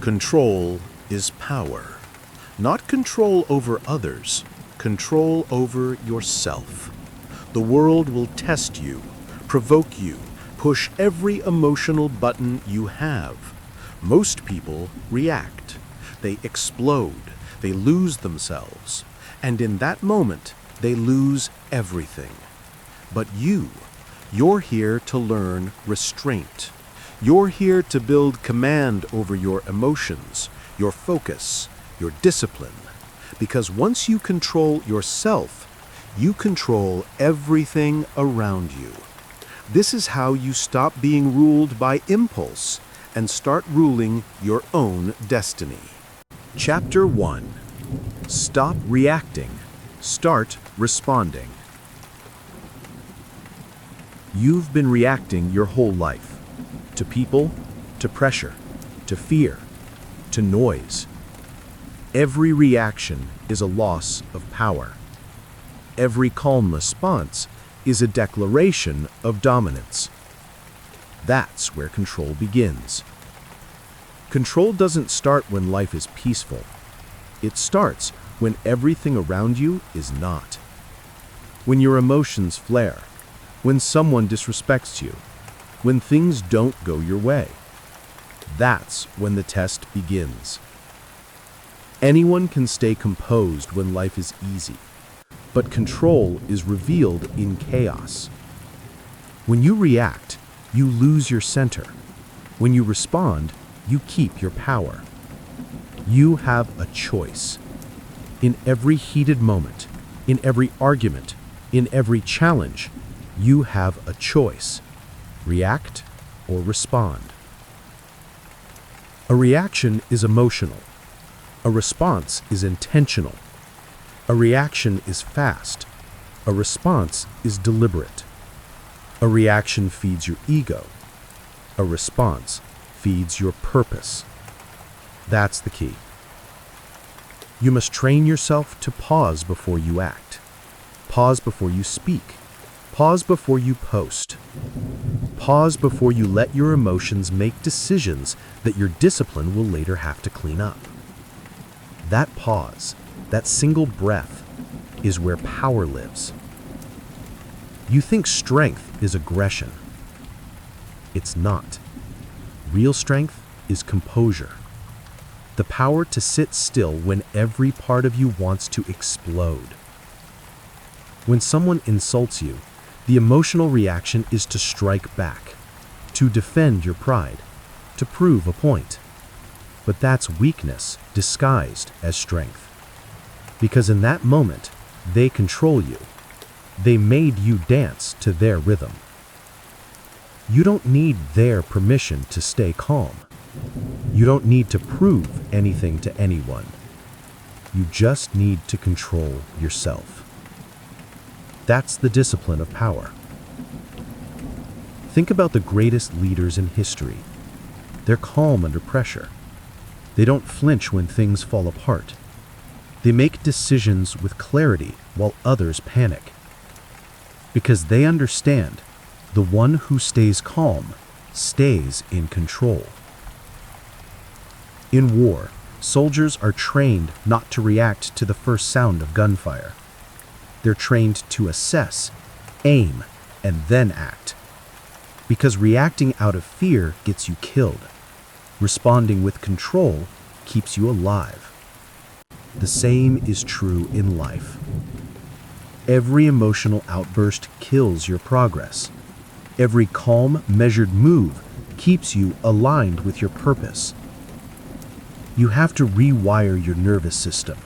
Control is power. Not control over others, control over yourself. The world will test you, provoke you, push every emotional button you have. Most people react. They explode. They lose themselves. And in that moment, they lose everything. But you're here to learn restraint. You're here to build command over your emotions, your focus, your discipline. Because once you control yourself, you control everything around you. This is how you stop being ruled by impulse and start ruling your own destiny. Chapter 1. Stop reacting. Start responding. You've been reacting your whole life. To people, to pressure, to fear, to noise. Every reaction is a loss of power. Every calm response is a declaration of dominance. That's where control begins. Control doesn't start when life is peaceful. It starts when everything around you is not. When your emotions flare, when someone disrespects you, when things don't go your way. That's when the test begins. Anyone can stay composed when life is easy, but control is revealed in chaos. When you react, you lose your center. When you respond, you keep your power. You have a choice. In every heated moment, in every argument, in every challenge, you have a choice. React or respond. A reaction is emotional. A response is intentional. A reaction is fast. A response is deliberate. A reaction feeds your ego. A response feeds your purpose. That's the key. You must train yourself to pause before you act. Pause before you speak. Pause before you post. Pause before you let your emotions make decisions that your discipline will later have to clean up. That pause, that single breath, is where power lives. You think strength is aggression. It's not. Real strength is composure. The power to sit still when every part of you wants to explode. When someone insults you, the emotional reaction is to strike back, to defend your pride, to prove a point. But that's weakness disguised as strength. Because in that moment, they control you. They made you dance to their rhythm. You don't need their permission to stay calm. You don't need to prove anything to anyone. You just need to control yourself. That's the discipline of power. Think about the greatest leaders in history. They're calm under pressure. They don't flinch when things fall apart. They make decisions with clarity while others panic. Because they understand the one who stays calm stays in control. In war, soldiers are trained not to react to the first sound of gunfire. They're trained to assess, aim, and then act. Because reacting out of fear gets you killed. Responding with control keeps you alive. The same is true in life. Every emotional outburst kills your progress. Every calm, measured move keeps you aligned with your purpose. You have to rewire your nervous system.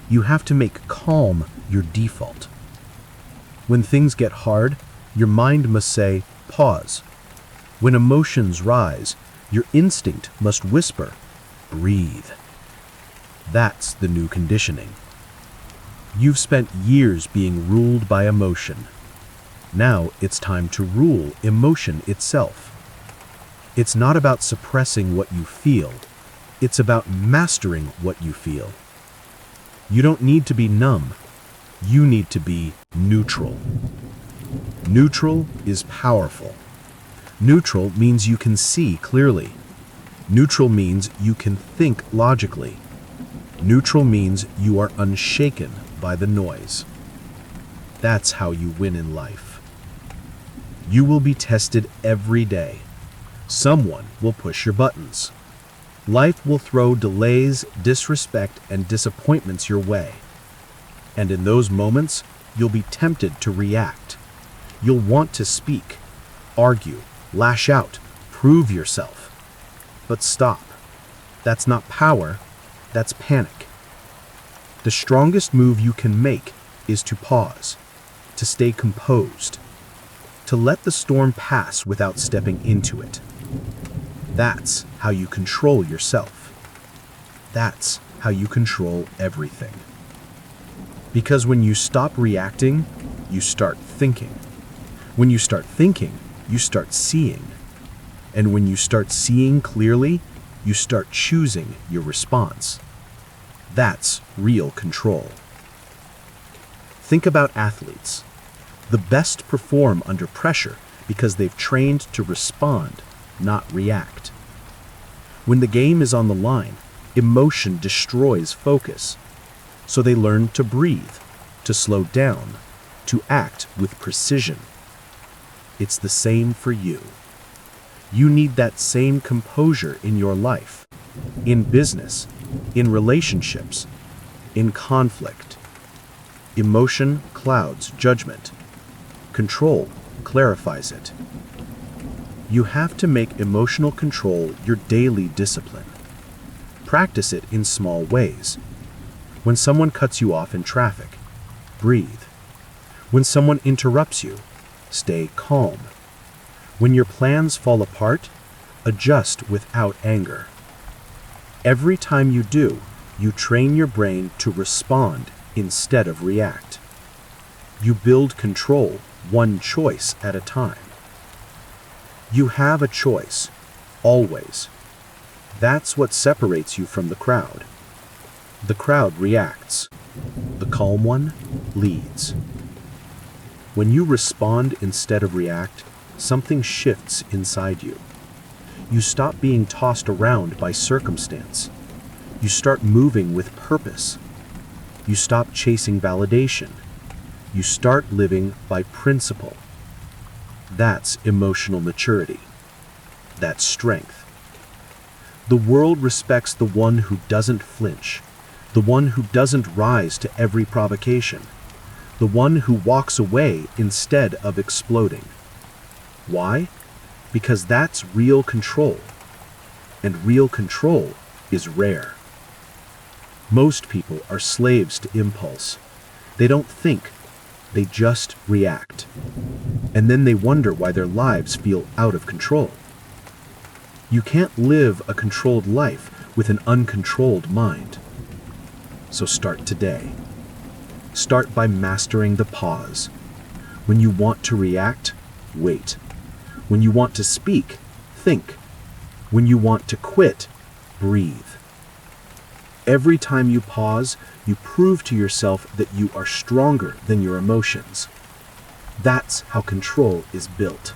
You have to make calm your default. When things get hard, your mind must say, pause. When emotions rise, your instinct must whisper, breathe. That's the new conditioning. You've spent years being ruled by emotion. Now it's time to rule emotion itself. It's not about suppressing what you feel. It's about mastering what you feel. You don't need to be numb. You need to be neutral. Neutral is powerful. Neutral means you can see clearly. Neutral means you can think logically. Neutral means you are unshaken by the noise. That's how you win in life. You will be tested every day. Someone will push your buttons. Life will throw delays, disrespect, and disappointments your way. And in those moments, you'll be tempted to react. You'll want to speak, argue, lash out, prove yourself. But stop. That's not power, that's panic. The strongest move you can make is to pause, to stay composed, to let the storm pass without stepping into it. That's how you control yourself. That's how you control everything. Because when you stop reacting, you start thinking. When you start thinking, you start seeing. And when you start seeing clearly, you start choosing your response. That's real control. Think about athletes. The best perform under pressure because they've trained to respond, not react. When the game is on the line, emotion destroys focus. So they learn to breathe, to slow down, to act with precision. It's the same for you. You need that same composure in your life, in business, in relationships, in conflict. Emotion clouds judgment. Control clarifies it. You have to make emotional control your daily discipline. Practice it in small ways. When someone cuts you off in traffic, breathe. When someone interrupts you, stay calm. When your plans fall apart, adjust without anger. Every time you do, you train your brain to respond instead of react. You build control one choice at a time. You have a choice, always. That's what separates you from the crowd. The crowd reacts. The calm one leads. When you respond instead of react, something shifts inside you. You stop being tossed around by circumstance. You start moving with purpose. You stop chasing validation. You start living by principle. That's emotional maturity. That's strength. The world respects the one who doesn't flinch, the one who doesn't rise to every provocation, the one who walks away instead of exploding. Why? Because that's real control. And real control is rare. Most people are slaves to impulse. They don't think, they just react. And then they wonder why their lives feel out of control. You can't live a controlled life with an uncontrolled mind. So start today. Start by mastering the pause. When you want to react, wait. When you want to speak, think. When you want to quit, breathe. Every time you pause, you prove to yourself that you are stronger than your emotions. That's how control is built.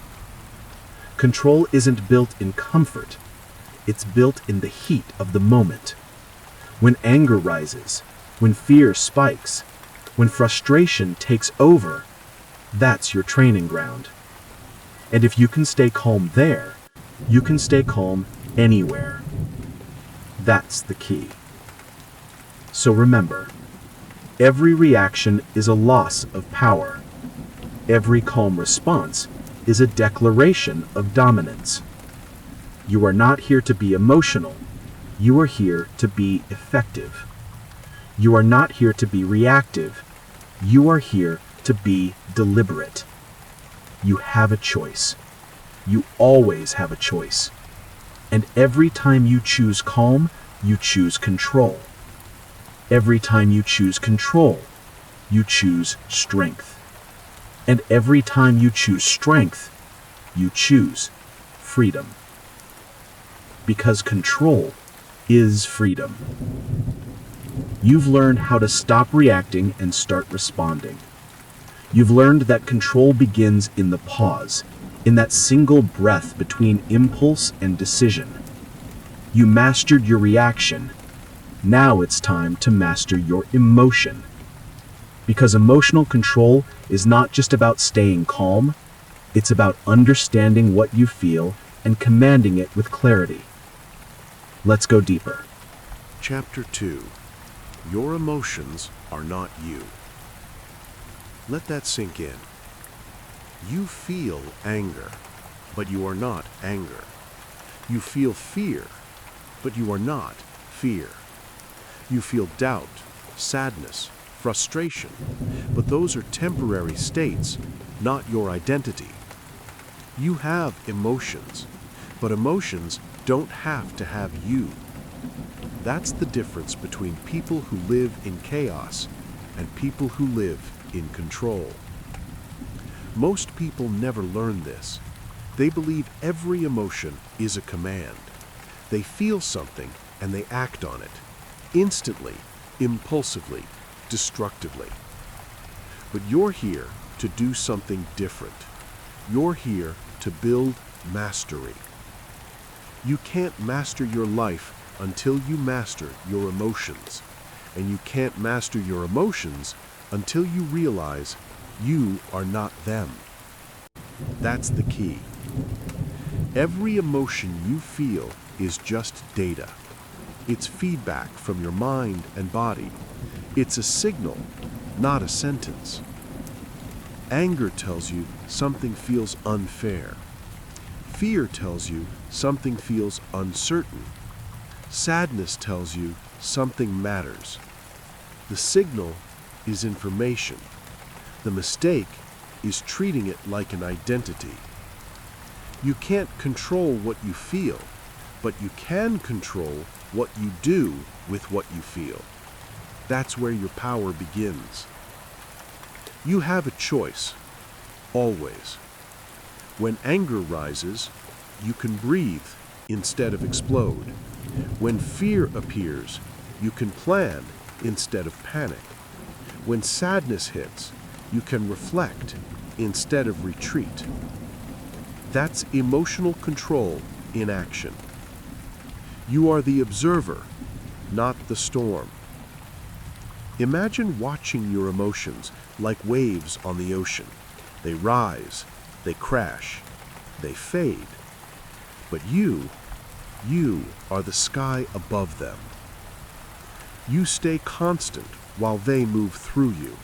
Control isn't built in comfort. It's built in the heat of the moment. When anger rises, when fear spikes, when frustration takes over, that's your training ground. And if you can stay calm there, you can stay calm anywhere. That's the key. So remember, every reaction is a loss of power. Every calm response is a declaration of dominance. You are not here to be emotional. You are here to be effective. You are not here to be reactive. You are here to be deliberate. You have a choice. You always have a choice. And every time you choose calm, you choose control. Every time you choose control, you choose strength. And every time you choose strength, you choose freedom. Because control is freedom. You've learned how to stop reacting and start responding. You've learned that control begins in the pause, in that single breath between impulse and decision. You mastered your reaction. Now it's time to master your emotion. Because emotional control is not just about staying calm, it's about understanding what you feel and commanding it with clarity. Let's go deeper. Chapter 2. Your emotions are not you. Let that sink in. You feel anger, but you are not anger. You feel fear, but you are not fear. You feel doubt, sadness, frustration, but those are temporary states, not your identity. You have emotions, but emotions don't have to have you. That's the difference between people who live in chaos and people who live in control. Most people never learn this. They believe every emotion is a command. They feel something and they act on it, instantly, impulsively, destructively. But you're here to do something different. You're here to build mastery. You can't master your life until you master your emotions, and you can't master your emotions until you realize you are not them. That's the key. Every emotion you feel is just data. It's feedback from your mind and body. It's a signal, not a sentence. Anger tells you something feels unfair. Fear tells you something feels uncertain. Sadness tells you something matters. The signal is information. The mistake is treating it like an identity. You can't control what you feel, but you can control what you do with what you feel. That's where your power begins. You have a choice, always. When anger rises, you can breathe instead of explode. When fear appears, you can plan instead of panic. When sadness hits, you can reflect instead of retreat. That's emotional control in action. You are the observer, not the storm. Imagine watching your emotions like waves on the ocean. They rise, they crash, they fade. But you are the sky above them. You stay constant while they move through you.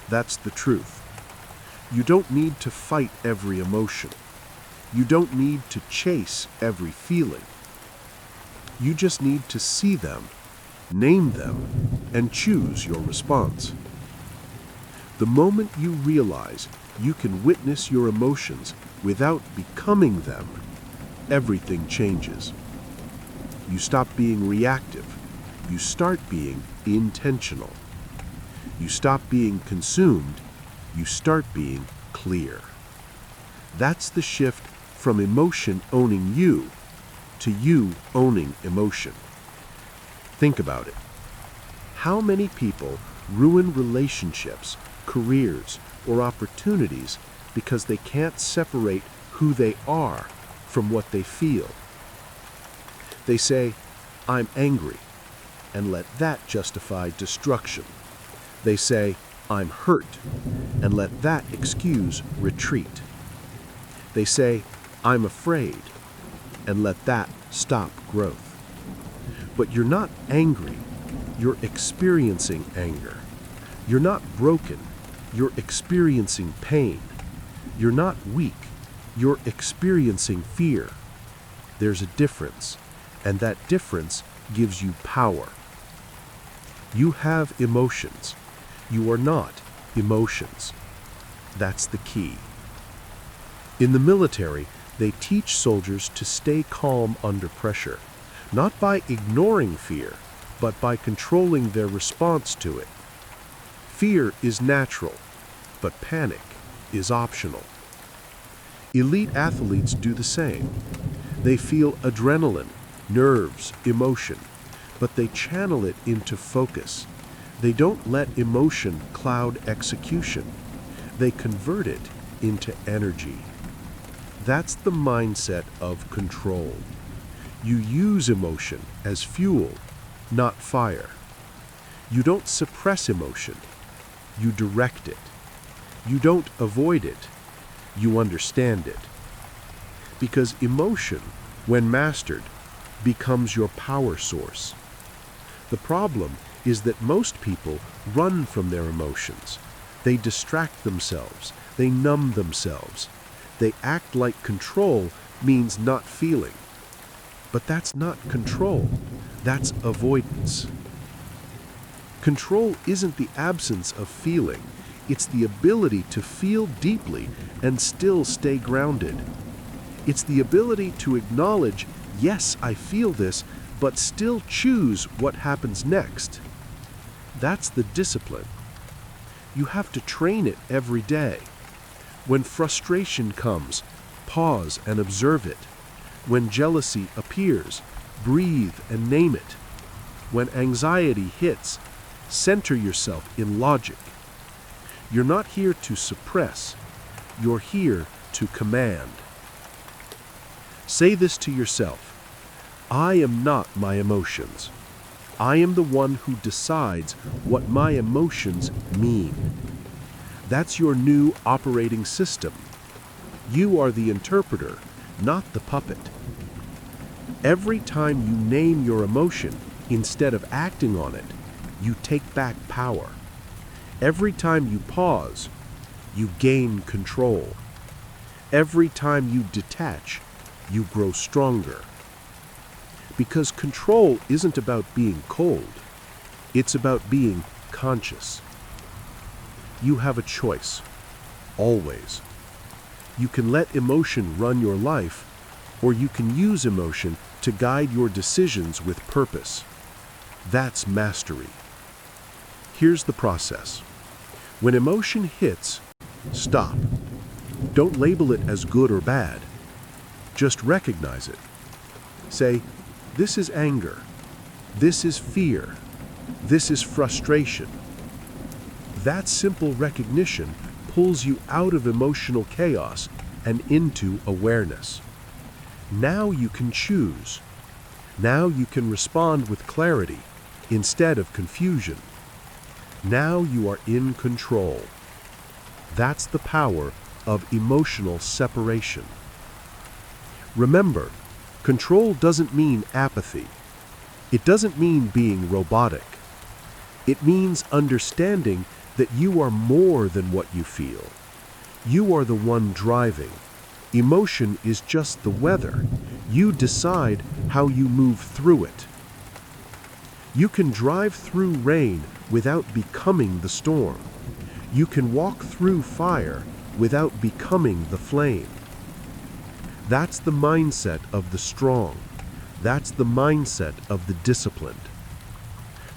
That's the truth. You don't need to fight every emotion. You don't need to chase every feeling. You just need to see them, name them, and choose your response. The moment you realize you can witness your emotions without becoming them, everything changes. You stop being reactive. You start being intentional. You stop being consumed. You start being clear. That's the shift from emotion owning you to you owning emotion. Think about it. How many people ruin relationships, careers, or opportunities because they can't separate who they are from what they feel? They say, "I'm angry," and let that justify destruction. They say, "I'm hurt," and let that excuse retreat. They say, "I'm afraid," and let that stop growth. But you're not angry. You're experiencing anger. You're not broken. You're experiencing pain. You're not weak. You're experiencing fear. There's a difference, and that difference gives you power. You have emotions. You are not emotions. That's the key. In the military, they teach soldiers to stay calm under pressure, not by ignoring fear, but by controlling their response to it. Fear is natural, but panic is optional. Elite athletes do the same. They feel adrenaline, nerves, emotion, but they channel it into focus. They don't let emotion cloud execution. They convert it into energy. That's the mindset of control. You use emotion as fuel, not fire. You don't suppress emotion. You direct it. You don't avoid it. You understand it. Because emotion, when mastered, becomes your power source. The problem is that most people run from their emotions. They distract themselves. They numb themselves. They act like control means not feeling. But that's not control. That's avoidance. Control isn't the absence of feeling. It's the ability to feel deeply and still stay grounded. It's the ability to acknowledge, yes, I feel this, but still choose what happens next. That's the discipline. You have to train it every day. When frustration comes, pause and observe it. When jealousy appears, breathe and name it. When anxiety hits, center yourself in logic. You're not here to suppress. You're here to command. Say this to yourself. I am not my emotions. I am the one who decides what my emotions mean. That's your new operating system. You are the interpreter, not the puppet. Every time you name your emotion instead of acting on it, you take back power. Every time you pause, you gain control. Every time you detach, you grow stronger. Because control isn't about being cold. It's about being conscious. You have a choice, always. You can let emotion run your life, or you can use emotion to guide your decisions with purpose. That's mastery. Here's the process. When emotion hits, stop. Don't label it as good or bad. Just recognize it. Say, this is anger. This is fear. This is frustration. That simple recognition pulls you out of emotional chaos and into awareness. Now you can choose. Now you can respond with clarity instead of confusion. Now you are in control. That's the power of emotional separation. Remember, control doesn't mean apathy. It doesn't mean being robotic. It means understanding that you are more than what you feel. You are the one driving. Emotion is just the weather. You decide how you move through it. You can drive through rain without becoming the storm. You can walk through fire without becoming the flame. That's the mindset of the strong. That's the mindset of the disciplined.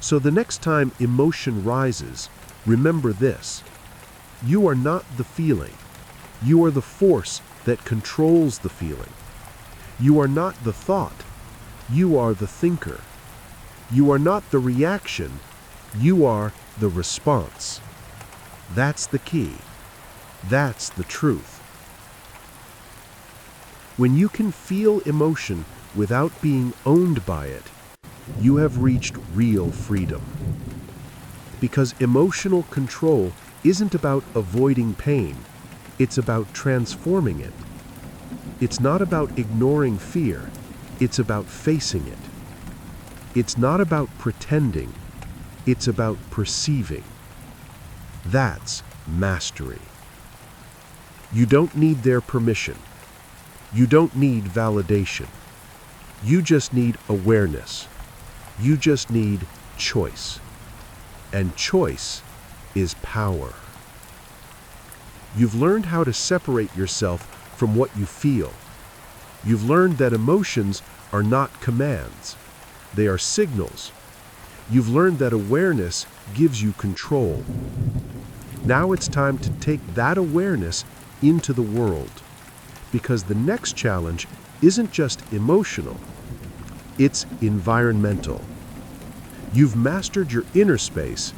So the next time emotion rises, remember this. You are not the feeling. You are the force that controls the feeling. You are not the thought. You are the thinker. You are not the reaction. You are the response. That's the key. That's the truth. When you can feel emotion without being owned by it, you have reached real freedom. Because emotional control isn't about avoiding pain, it's about transforming it. It's not about ignoring fear, it's about facing it. It's not about pretending, it's about perceiving. That's mastery. You don't need their permission. You don't need validation. You just need awareness. You just need choice. And choice is power. You've learned how to separate yourself from what you feel. You've learned that emotions are not commands. They are signals. You've learned that awareness gives you control. Now it's time to take that awareness into the world. Because the next challenge isn't just emotional, it's environmental. You've mastered your inner space.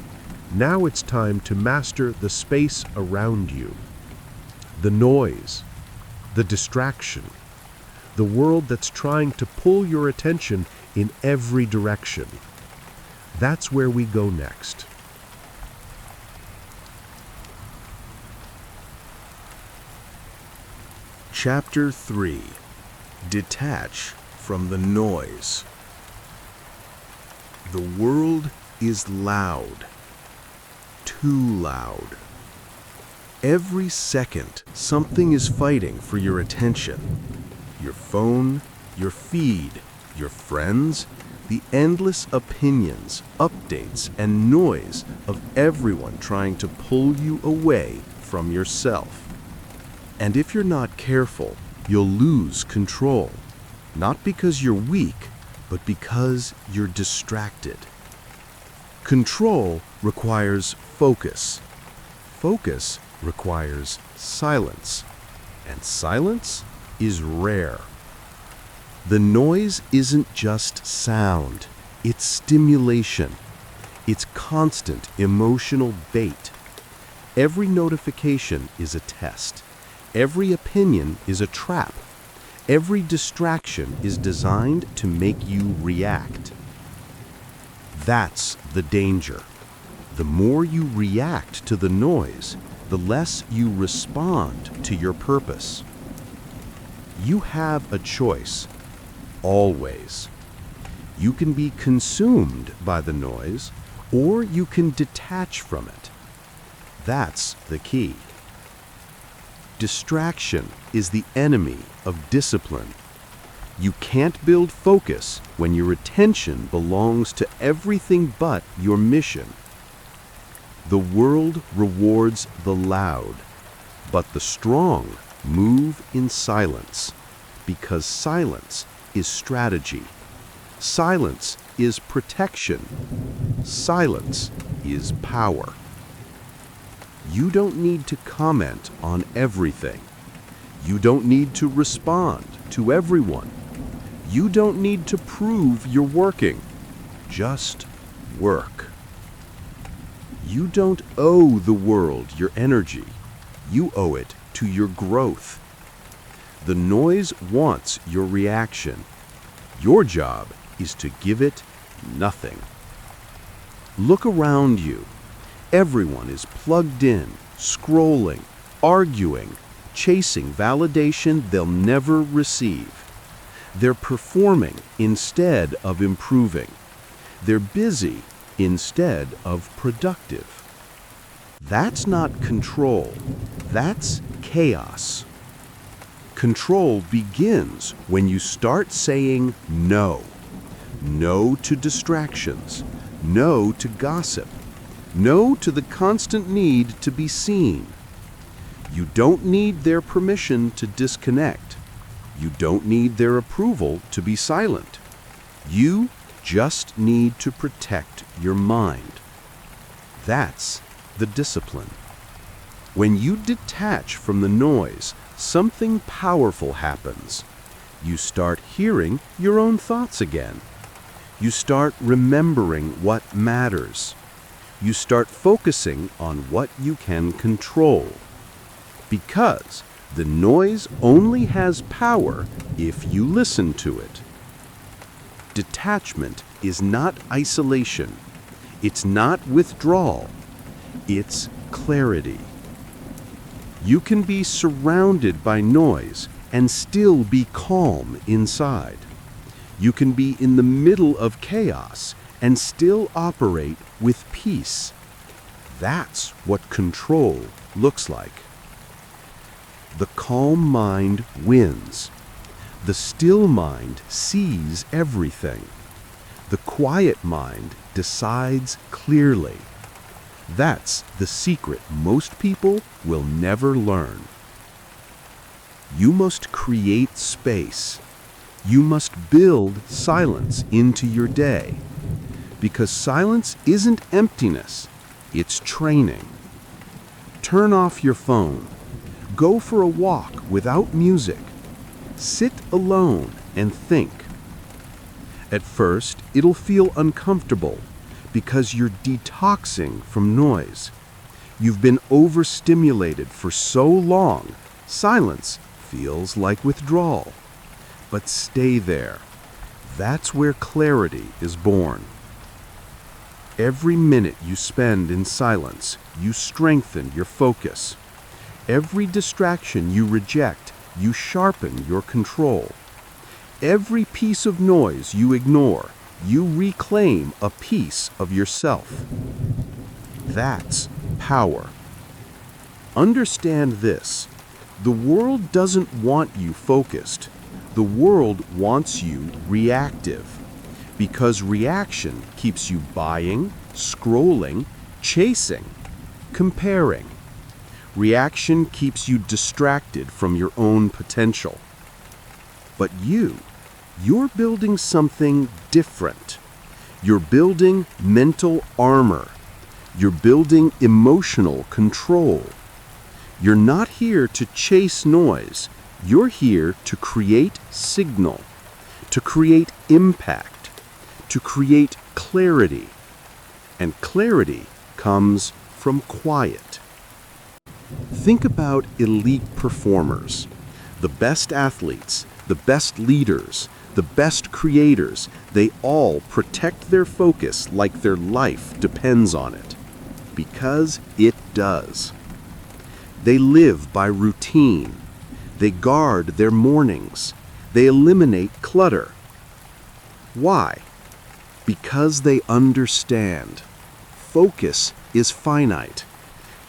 Now it's time to master the space around you. The noise, the distraction, the world that's trying to pull your attention in every direction. That's where we go next. Chapter 3. Detach from the noise. The world is loud. Too loud. Every second, something is fighting for your attention. Your phone, your feed, your friends, the endless opinions, updates, and noise of everyone trying to pull you away from yourself. And if you're not careful, you'll lose control. Not because you're weak, but because you're distracted. Control requires focus. Focus requires silence. And silence is rare. The noise isn't just sound, it's stimulation. It's constant emotional bait. Every notification is a test. Every opinion is a trap. Every distraction is designed to make you react. That's the danger. The more you react to the noise, the less you respond to your purpose. You have a choice, always. You can be consumed by the noise, or you can detach from it. That's the key. Distraction is the enemy of discipline. You can't build focus when your attention belongs to everything but your mission. The world rewards the loud, but the strong move in silence, because silence is strategy. Silence is protection. Silence is power. You don't need to comment on everything. You don't need to respond to everyone. You don't need to prove you're working. Just work. You don't owe the world your energy. You owe it to your growth. The noise wants your reaction. Your job is to give it nothing. Look around you. Everyone is plugged in, scrolling, arguing, chasing validation they'll never receive. They're performing instead of improving. They're busy instead of productive. That's not control. That's chaos. Control begins when you start saying no. No to distractions. No to gossip. No to the constant need to be seen. You don't need their permission to disconnect. You don't need their approval to be silent. You just need to protect your mind. That's the discipline. When you detach from the noise, something powerful happens. You start hearing your own thoughts again. You start remembering what matters. You start focusing on what you can control. Because the noise only has power if you listen to it. Detachment is not isolation. It's not withdrawal. It's clarity. You can be surrounded by noise and still be calm inside. You can be in the middle of chaos and still operate with peace. That's what control looks like. The calm mind wins. The still mind sees everything. The quiet mind decides clearly. That's the secret most people will never learn. You must create space. You must build silence into your day. Because silence isn't emptiness, it's training. Turn off your phone. Go for a walk without music. Sit alone and think. At first, it'll feel uncomfortable because you're detoxing from noise. You've been overstimulated for so long, silence feels like withdrawal. but stay there. That's where clarity is born. Every minute you spend in silence, you strengthen your focus. Every distraction you reject, you sharpen your control. Every piece of noise you ignore, you reclaim a piece of yourself. That's power. Understand this. The world doesn't want you focused. The world wants you reactive. Because reaction keeps you buying, scrolling, chasing, comparing. Reaction keeps you distracted from your own potential. But you're building something different. You're building mental armor. You're building emotional control. You're not here to chase noise. You're here to create signal, to create impact, to create clarity. And clarity comes from quiet. Think about elite performers, the best athletes, the best leaders, the best creators. They all protect their focus like their life depends on it. Because it does. They live by routine. They guard their mornings. They eliminate clutter. Why? Because they understand. Focus is finite.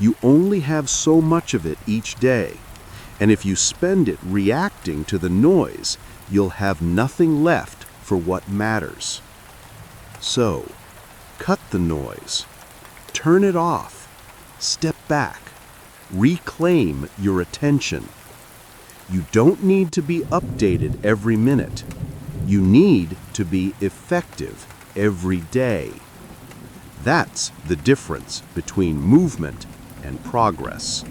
You only have so much of it each day. And if you spend it reacting to the noise, you'll have nothing left for what matters. So, cut the noise. Turn it off. Step back. Reclaim your attention. You don't need to be updated every minute. You need to be effective every day. That's the difference between movement and progress.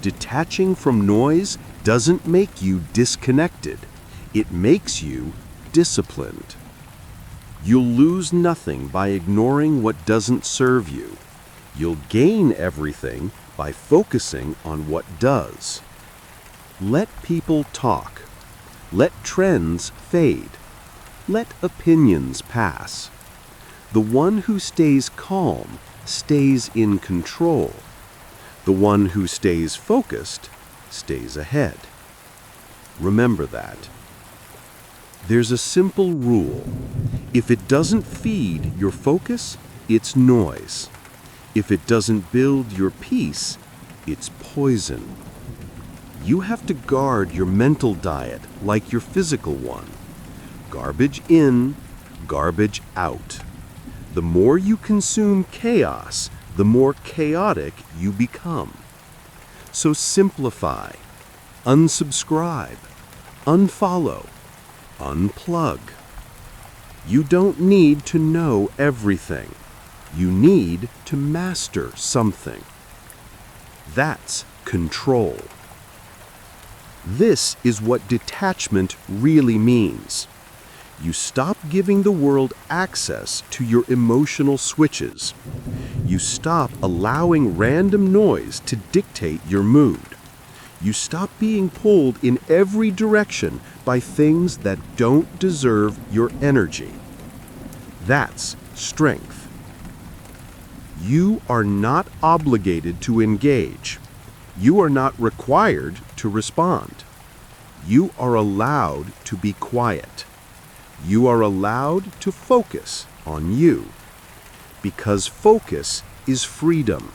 Detaching from noise doesn't make you disconnected. It makes you disciplined. You'll lose nothing by ignoring what doesn't serve you. You'll gain everything by focusing on what does. Let people talk. Let trends fade. Let opinions pass. The one who stays calm stays in control. The one who stays focused stays ahead. Remember that. There's a simple rule. If it doesn't feed your focus, it's noise. If it doesn't build your peace, it's poison. You have to guard your mental diet like your physical one. Garbage in, garbage out. The more you consume chaos, the more chaotic you become. So simplify, unsubscribe, unfollow, unplug. You don't need to know everything. You need to master something. That's control. This is what detachment really means. You stop giving the world access to your emotional switches. You stop allowing random noise to dictate your mood. You stop being pulled in every direction by things that don't deserve your energy. That's strength. You are not obligated to engage. You are not required to respond. You are allowed to be quiet. You are allowed to focus on you. Because focus is freedom,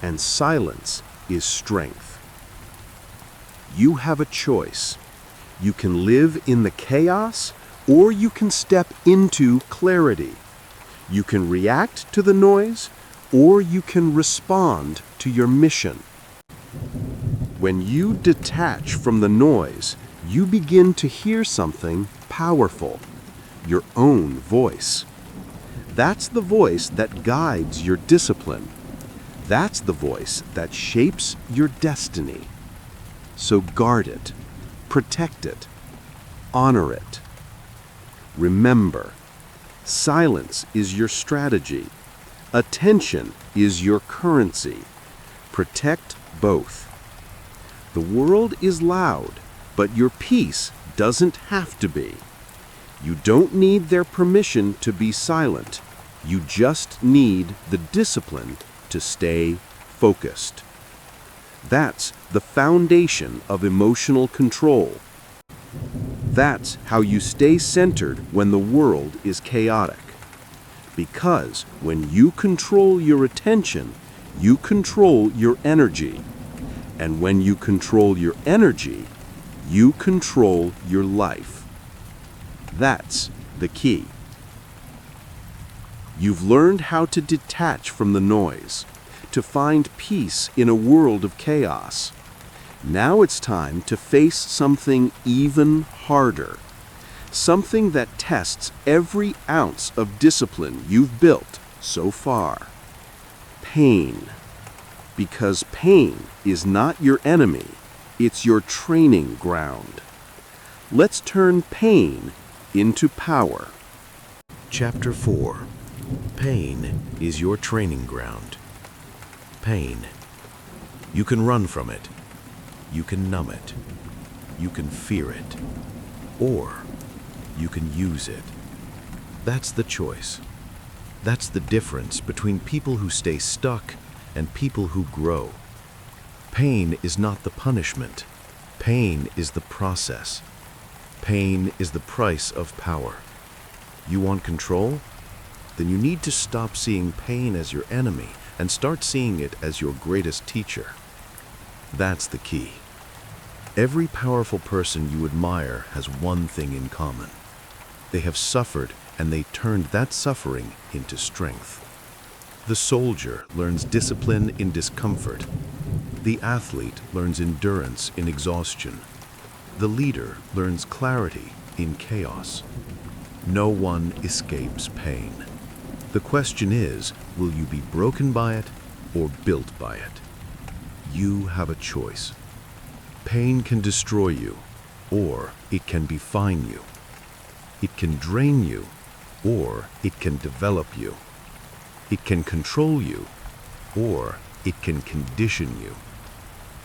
and silence is strength. You have a choice. You can live in the chaos, or you can step into clarity. You can react to the noise, or you can respond to your mission. When you detach from the noise, you begin to hear something powerful, your own voice. That's the voice that guides your discipline. That's the voice that shapes your destiny. So guard it, protect it, honor it. Remember, silence is your strategy. Attention is your currency. Protect both. The world is loud, but your peace doesn't have to be. You don't need their permission to be silent. You just need the discipline to stay focused. That's the foundation of emotional control. That's how you stay centered when the world is chaotic. Because when you control your attention, you control your energy. And when you control your energy, you control your life. That's the key. You've learned how to detach from the noise, to find peace in a world of chaos. Now it's time to face something even harder. Something that tests every ounce of discipline you've built so far. Pain. Because pain is not your enemy, it's your training ground. Let's turn pain into power. Chapter 4. Pain is your training ground. Pain. You can run from it. You can numb it. You can fear it. Or you can use it. That's the choice. That's the difference between people who stay stuck and people who grow. Pain is not the punishment. Pain is the process. Pain is the price of power. You want control? Then you need to stop seeing pain as your enemy and start seeing it as your greatest teacher. That's the key. Every powerful person you admire has one thing in common. They have suffered, and they turned that suffering into strength. The soldier learns discipline in discomfort. The athlete learns endurance in exhaustion. The leader learns clarity in chaos. No one escapes pain. The question is, will you be broken by it or built by it? You have a choice. Pain can destroy you, or it can define you. It can drain you, or it can develop you. It can control you, or it can condition you.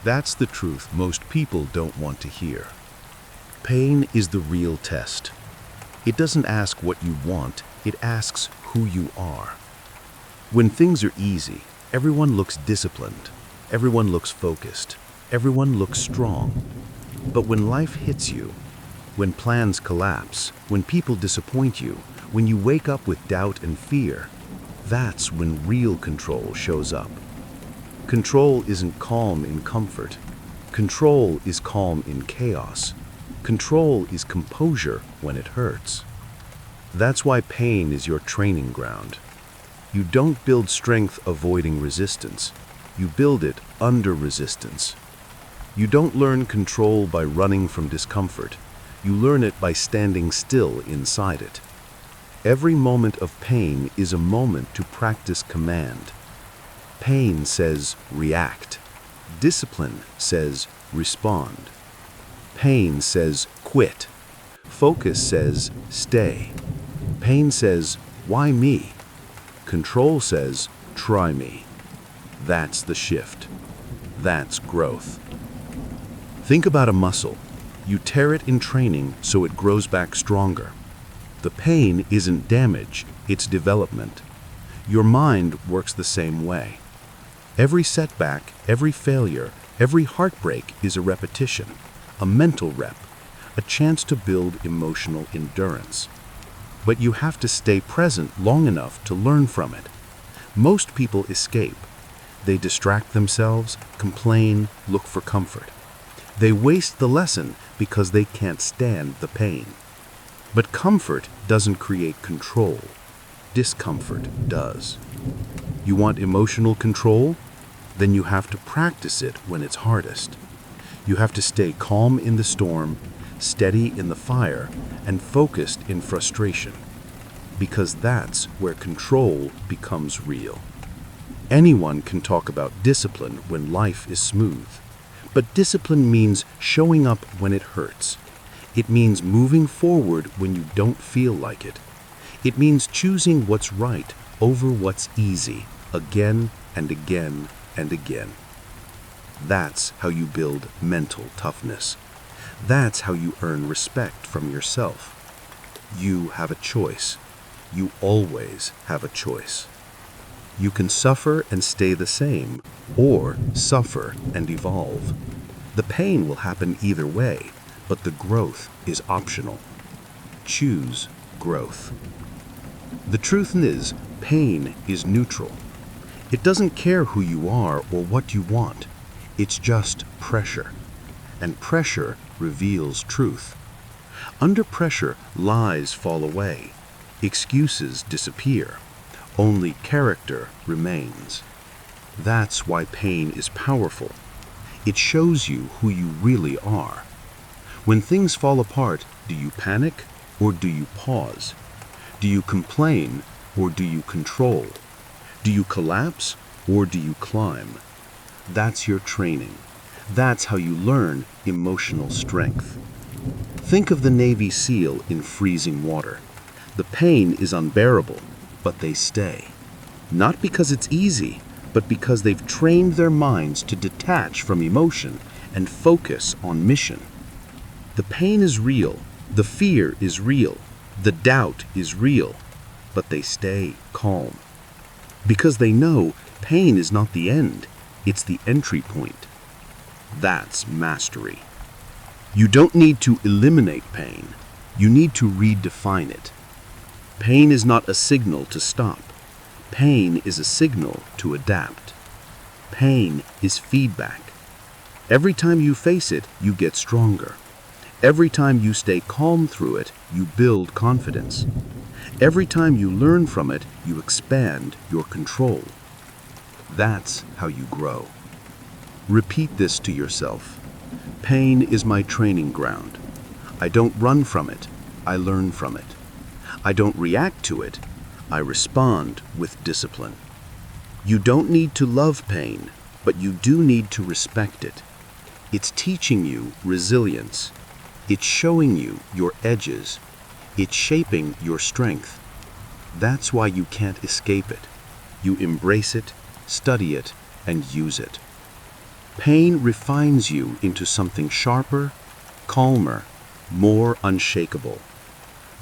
That's the truth most people don't want to hear. Pain is the real test. It doesn't ask what you want, it asks who you are. When things are easy, everyone looks disciplined, everyone looks focused, everyone looks strong. But when life hits you, when plans collapse, when people disappoint you, when you wake up with doubt and fear, that's when real control shows up. Control isn't calm in comfort. Control is calm in chaos. Control is composure when it hurts. That's why pain is your training ground. You don't build strength avoiding resistance. You build it under resistance. You don't learn control by running from discomfort. You learn it by standing still inside it. Every moment of pain is a moment to practice command. Pain says react. Discipline says respond. Pain says quit. Focus says stay. Pain says, why me? Control says, try me. That's the shift. That's growth. Think about a muscle. You tear it in training so it grows back stronger. The pain isn't damage, it's development. Your mind works the same way. Every setback, every failure, every heartbreak is a repetition, a mental rep, a chance to build emotional endurance. But you have to stay present long enough to learn from it. Most people escape. They distract themselves, complain, look for comfort. They waste the lesson because they can't stand the pain. But comfort doesn't create control. Discomfort does. You want emotional control? Then you have to practice it when it's hardest. You have to stay calm in the storm, steady in the fire, and focused in frustration. Because that's where control becomes real. Anyone can talk about discipline when life is smooth. But discipline means showing up when it hurts. It means moving forward when you don't feel like it. It means choosing what's right over what's easy, again and again and again. That's how you build mental toughness. That's how you earn respect from yourself. You have a choice. You always have a choice. You can suffer and stay the same, or suffer and evolve. The pain will happen either way, but the growth is optional. Choose growth. The truth is, pain is neutral. It doesn't care who you are or what you want. It's just pressure. And pressure reveals truth. Under pressure, lies fall away. Excuses disappear. Only character remains. That's why pain is powerful. It shows you who you really are. When things fall apart, do you panic or do you pause? Do you complain or do you control? Do you collapse or do you climb? That's your training. That's how you learn emotional strength. Think of the Navy SEAL in freezing water. The pain is unbearable, but they stay. Not because it's easy, but because they've trained their minds to detach from emotion and focus on mission. The pain is real, the fear is real, the doubt is real, but they stay calm. Because they know pain is not the end, it's the entry point. That's mastery. You don't need to eliminate pain, you need to redefine it. Pain is not a signal to stop. Pain is a signal to adapt. Pain is feedback. Every time you face it, you get stronger. Every time you stay calm through it, you build confidence. Every time you learn from it, you expand your control. That's how you grow. Repeat this to yourself. Pain is my training ground. I don't run from it, I learn from it. I don't react to it, I respond with discipline. You don't need to love pain, but you do need to respect it. It's teaching you resilience. It's showing you your edges. It's shaping your strength. That's why you can't escape it. You embrace it, study it, and use it. Pain refines you into something sharper, calmer, more unshakable.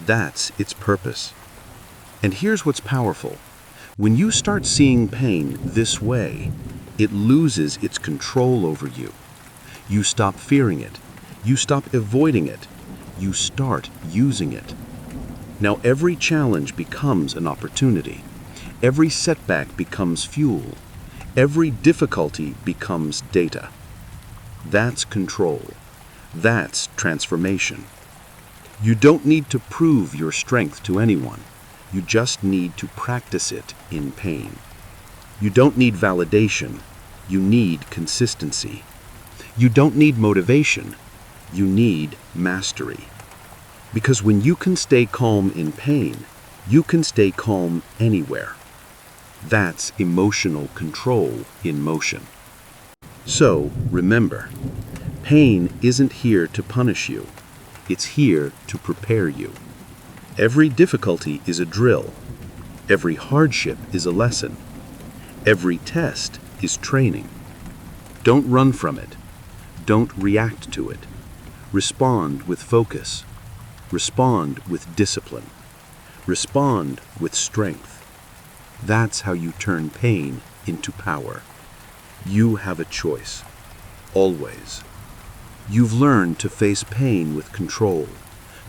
That's its purpose. And here's what's powerful. When you start seeing pain this way, it loses its control over you. You stop fearing it. You stop avoiding it. You start using it. Now every challenge becomes an opportunity. Every setback becomes fuel. Every difficulty becomes data. That's control. That's transformation. You don't need to prove your strength to anyone. You just need to practice it in pain. You don't need validation. You need consistency. You don't need motivation. You need mastery. Because when you can stay calm in pain, you can stay calm anywhere. That's emotional control in motion. So, remember, pain isn't here to punish you. It's here to prepare you. Every difficulty is a drill. Every hardship is a lesson. Every test is training. Don't run from it. Don't react to it. Respond with focus. Respond with discipline. Respond with strength. That's how you turn pain into power. You have a choice. Always. You've learned to face pain with control,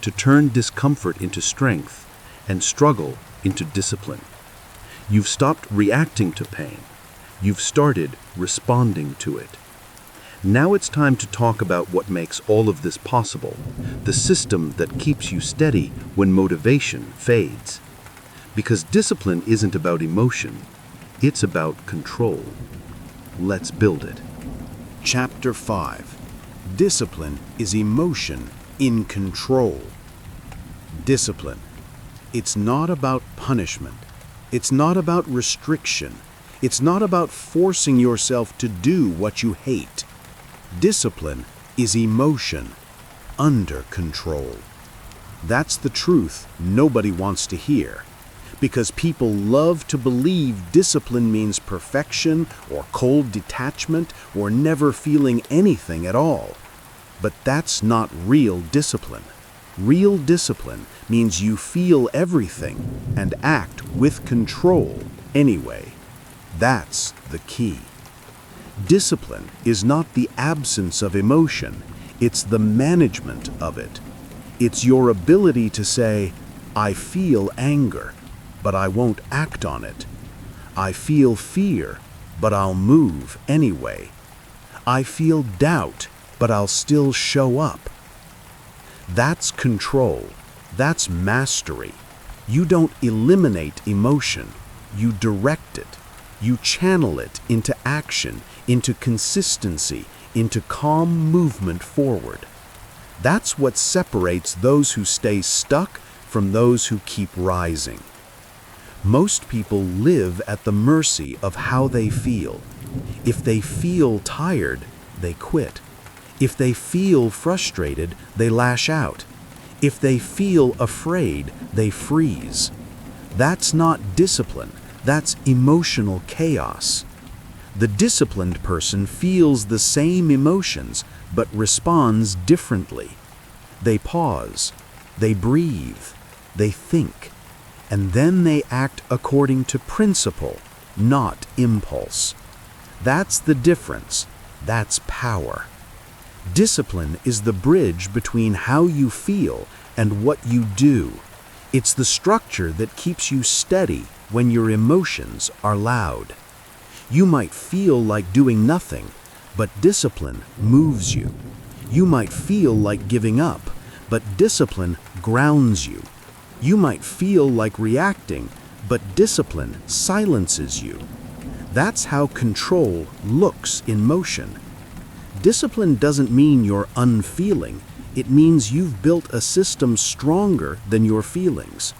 to turn discomfort into strength, and struggle into discipline. You've stopped reacting to pain. You've started responding to it. Now it's time to talk about what makes all of this possible, the system that keeps you steady when motivation fades. Because discipline isn't about emotion, it's about control. Let's build it. Chapter 5. Discipline is emotion in control. Discipline. It's not about punishment. It's not about restriction. It's not about forcing yourself to do what you hate. Discipline is emotion under control. That's the truth nobody wants to hear. Because people love to believe discipline means perfection or cold detachment or never feeling anything at all. But that's not real discipline. Real discipline means you feel everything and act with control anyway. That's the key. Discipline is not the absence of emotion, it's the management of it. It's your ability to say, I feel anger, but I won't act on it. I feel fear, but I'll move anyway. I feel doubt, but I'll still show up. That's control. That's mastery. You don't eliminate emotion. You direct it. You channel it into action, into consistency, into calm movement forward. That's what separates those who stay stuck from those who keep rising. Most people live at the mercy of how they feel. If they feel tired, they quit. If they feel frustrated, they lash out. If they feel afraid, they freeze. That's not discipline, that's emotional chaos. The disciplined person feels the same emotions, but responds differently. They pause, they breathe, they think, and then they act according to principle, not impulse. That's the difference. That's power. Discipline is the bridge between how you feel and what you do. It's the structure that keeps you steady when your emotions are loud. You might feel like doing nothing, but discipline moves you. You might feel like giving up, but discipline grounds you. You might feel like reacting, but discipline silences you. That's how control looks in motion. Discipline doesn't mean you're unfeeling. It means you've built a system stronger than your feelings.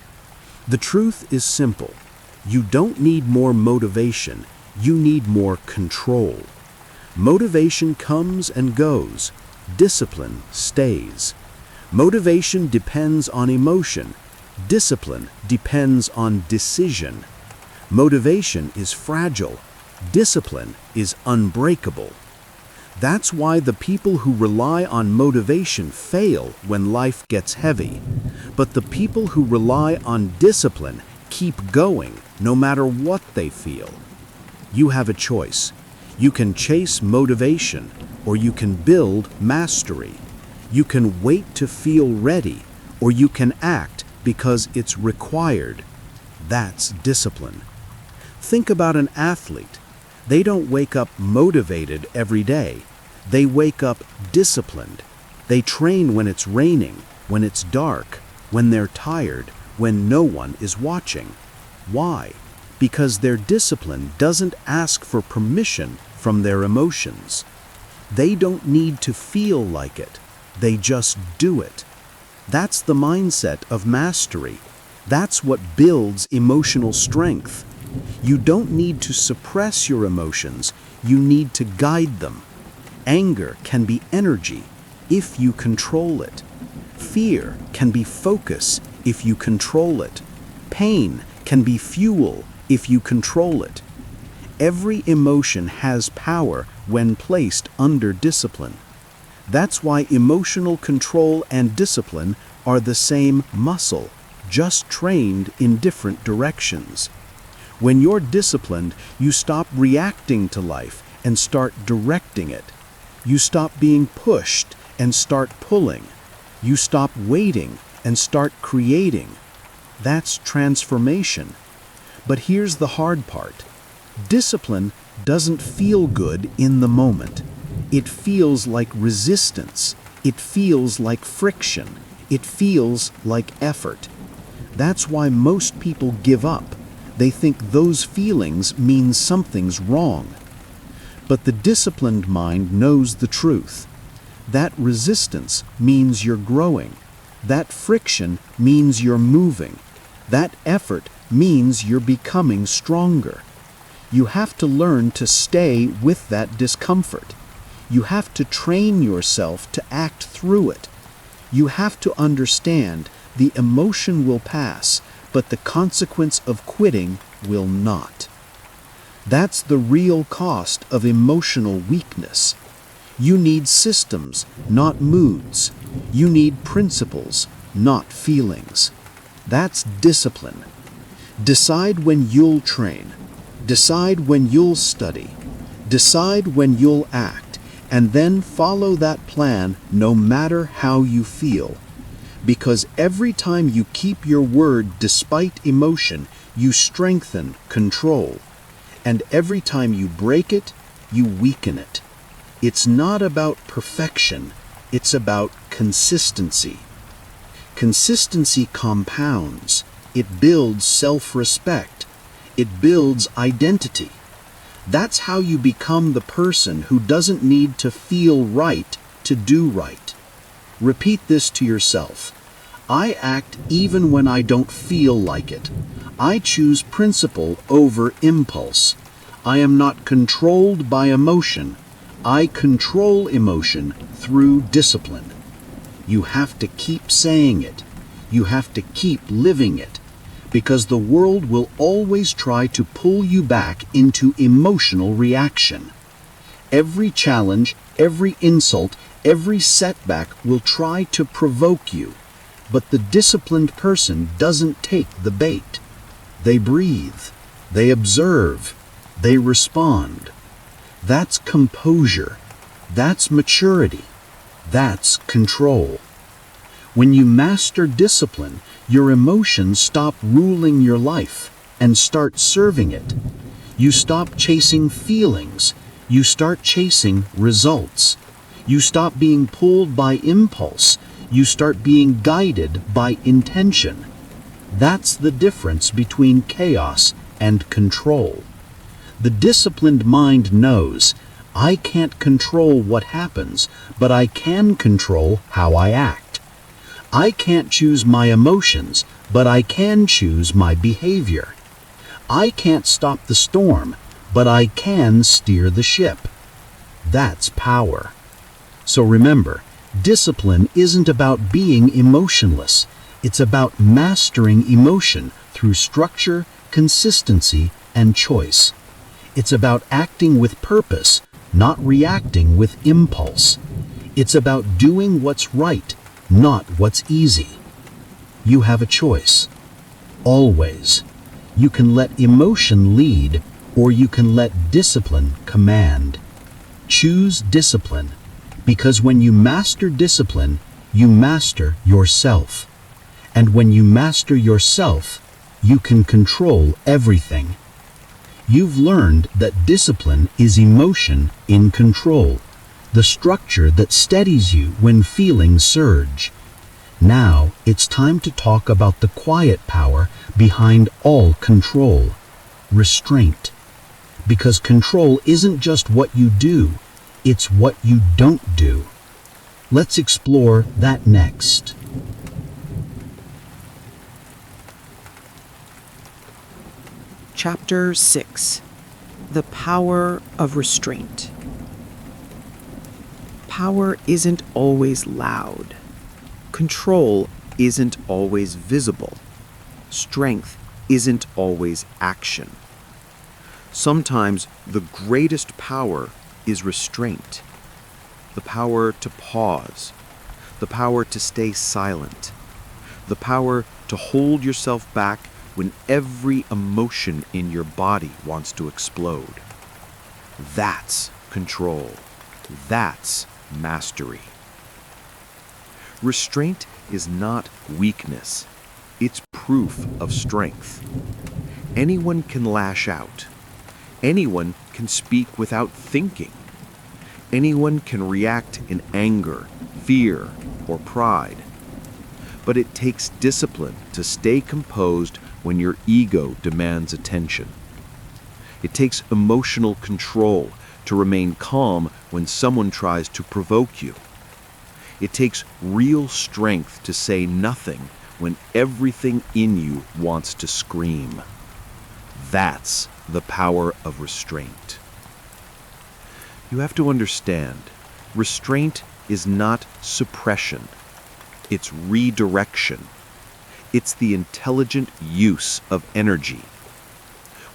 The truth is simple. You don't need more motivation. You need more control. Motivation comes and goes. Discipline stays. Motivation depends on emotion. Discipline depends on decision. Motivation is fragile. Discipline is unbreakable. That's why the people who rely on motivation fail when life gets heavy. But the people who rely on discipline keep going no matter what they feel. You have a choice. You can chase motivation, or you can build mastery. You can wait to feel ready, or you can act because it's required. That's discipline. Think about an athlete. They don't wake up motivated every day. They wake up disciplined. They train when it's raining, when it's dark, when they're tired, when no one is watching. Why? Because their discipline doesn't ask for permission from their emotions. They don't need to feel like it. They just do it. That's the mindset of mastery. That's what builds emotional strength. You don't need to suppress your emotions. You need to guide them. Anger can be energy if you control it. Fear can be focus if you control it. Pain can be fuel if you control it. Every emotion has power when placed under discipline. That's why emotional control and discipline are the same muscle, just trained in different directions. When you're disciplined, you stop reacting to life and start directing it. You stop being pushed and start pulling. You stop waiting and start creating. That's transformation. But here's the hard part. Discipline doesn't feel good in the moment. It feels like resistance. It feels like friction. It feels like effort. That's why most people give up. They think those feelings mean something's wrong. But the disciplined mind knows the truth. That resistance means you're growing. That friction means you're moving. That effort means you're becoming stronger. You have to learn to stay with that discomfort. You have to train yourself to act through it. You have to understand the emotion will pass, but the consequence of quitting will not. That's the real cost of emotional weakness. You need systems, not moods. You need principles, not feelings. That's discipline. Decide when you'll train. Decide when you'll study. Decide when you'll act, and then follow that plan no matter how you feel. Because every time you keep your word despite emotion, you strengthen control. And every time you break it, you weaken it. It's not about perfection, it's about consistency. Consistency compounds. It builds self-respect. It builds identity. That's how you become the person who doesn't need to feel right to do right. Repeat this to yourself. I act even when I don't feel like it. I choose principle over impulse. I am not controlled by emotion. I control emotion through discipline. You have to keep saying it. You have to keep living it. Because the world will always try to pull you back into emotional reaction. Every challenge, every insult, every setback will try to provoke you. But the disciplined person doesn't take the bait. They breathe. They observe. They respond. That's composure. That's maturity. That's control. When you master discipline, your emotions stop ruling your life and start serving it. You stop chasing feelings. You start chasing results. You stop being pulled by impulse. You start being guided by intention. That's the difference between chaos and control. The disciplined mind knows, I can't control what happens, but I can control how I act. I can't choose my emotions, but I can choose my behavior. I can't stop the storm, but I can steer the ship. That's power. So remember, discipline isn't about being emotionless. It's about mastering emotion through structure, consistency, and choice. It's about acting with purpose, not reacting with impulse. It's about doing what's right, not what's easy. You have a choice. Always. You can let emotion lead, or you can let discipline command. Choose discipline, because when you master discipline, you master yourself. And when you master yourself, you can control everything. You've learned that discipline is emotion in control, the structure that steadies you when feelings surge. Now it's time to talk about the quiet power behind all control, restraint. Because control isn't just what you do, it's what you don't do. Let's explore that next. Chapter 6. The Power of Restraint. Power isn't always loud. Control isn't always visible. Strength isn't always action. Sometimes the greatest power is restraint. The power to pause. The power to stay silent. The power to hold yourself back when every emotion in your body wants to explode. That's control. That's mastery. Restraint is not weakness. It's proof of strength. Anyone can lash out. Anyone can speak without thinking. Anyone can react in anger, fear, or pride. But it takes discipline to stay composed when your ego demands attention. It takes emotional control to remain calm when someone tries to provoke you. It takes real strength to say nothing when everything in you wants to scream. That's the power of restraint. You have to understand, restraint is not suppression. It's redirection. It's the intelligent use of energy.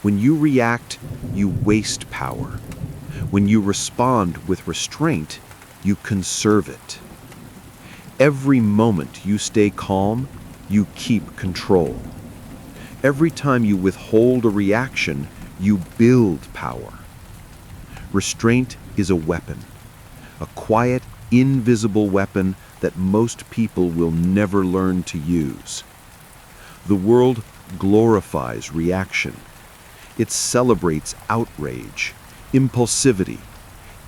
When you react, you waste power. When you respond with restraint, you conserve it. Every moment you stay calm, you keep control. Every time you withhold a reaction, you build power. Restraint is a weapon, a quiet, invisible weapon that most people will never learn to use. The world glorifies reaction. It celebrates outrage, impulsivity,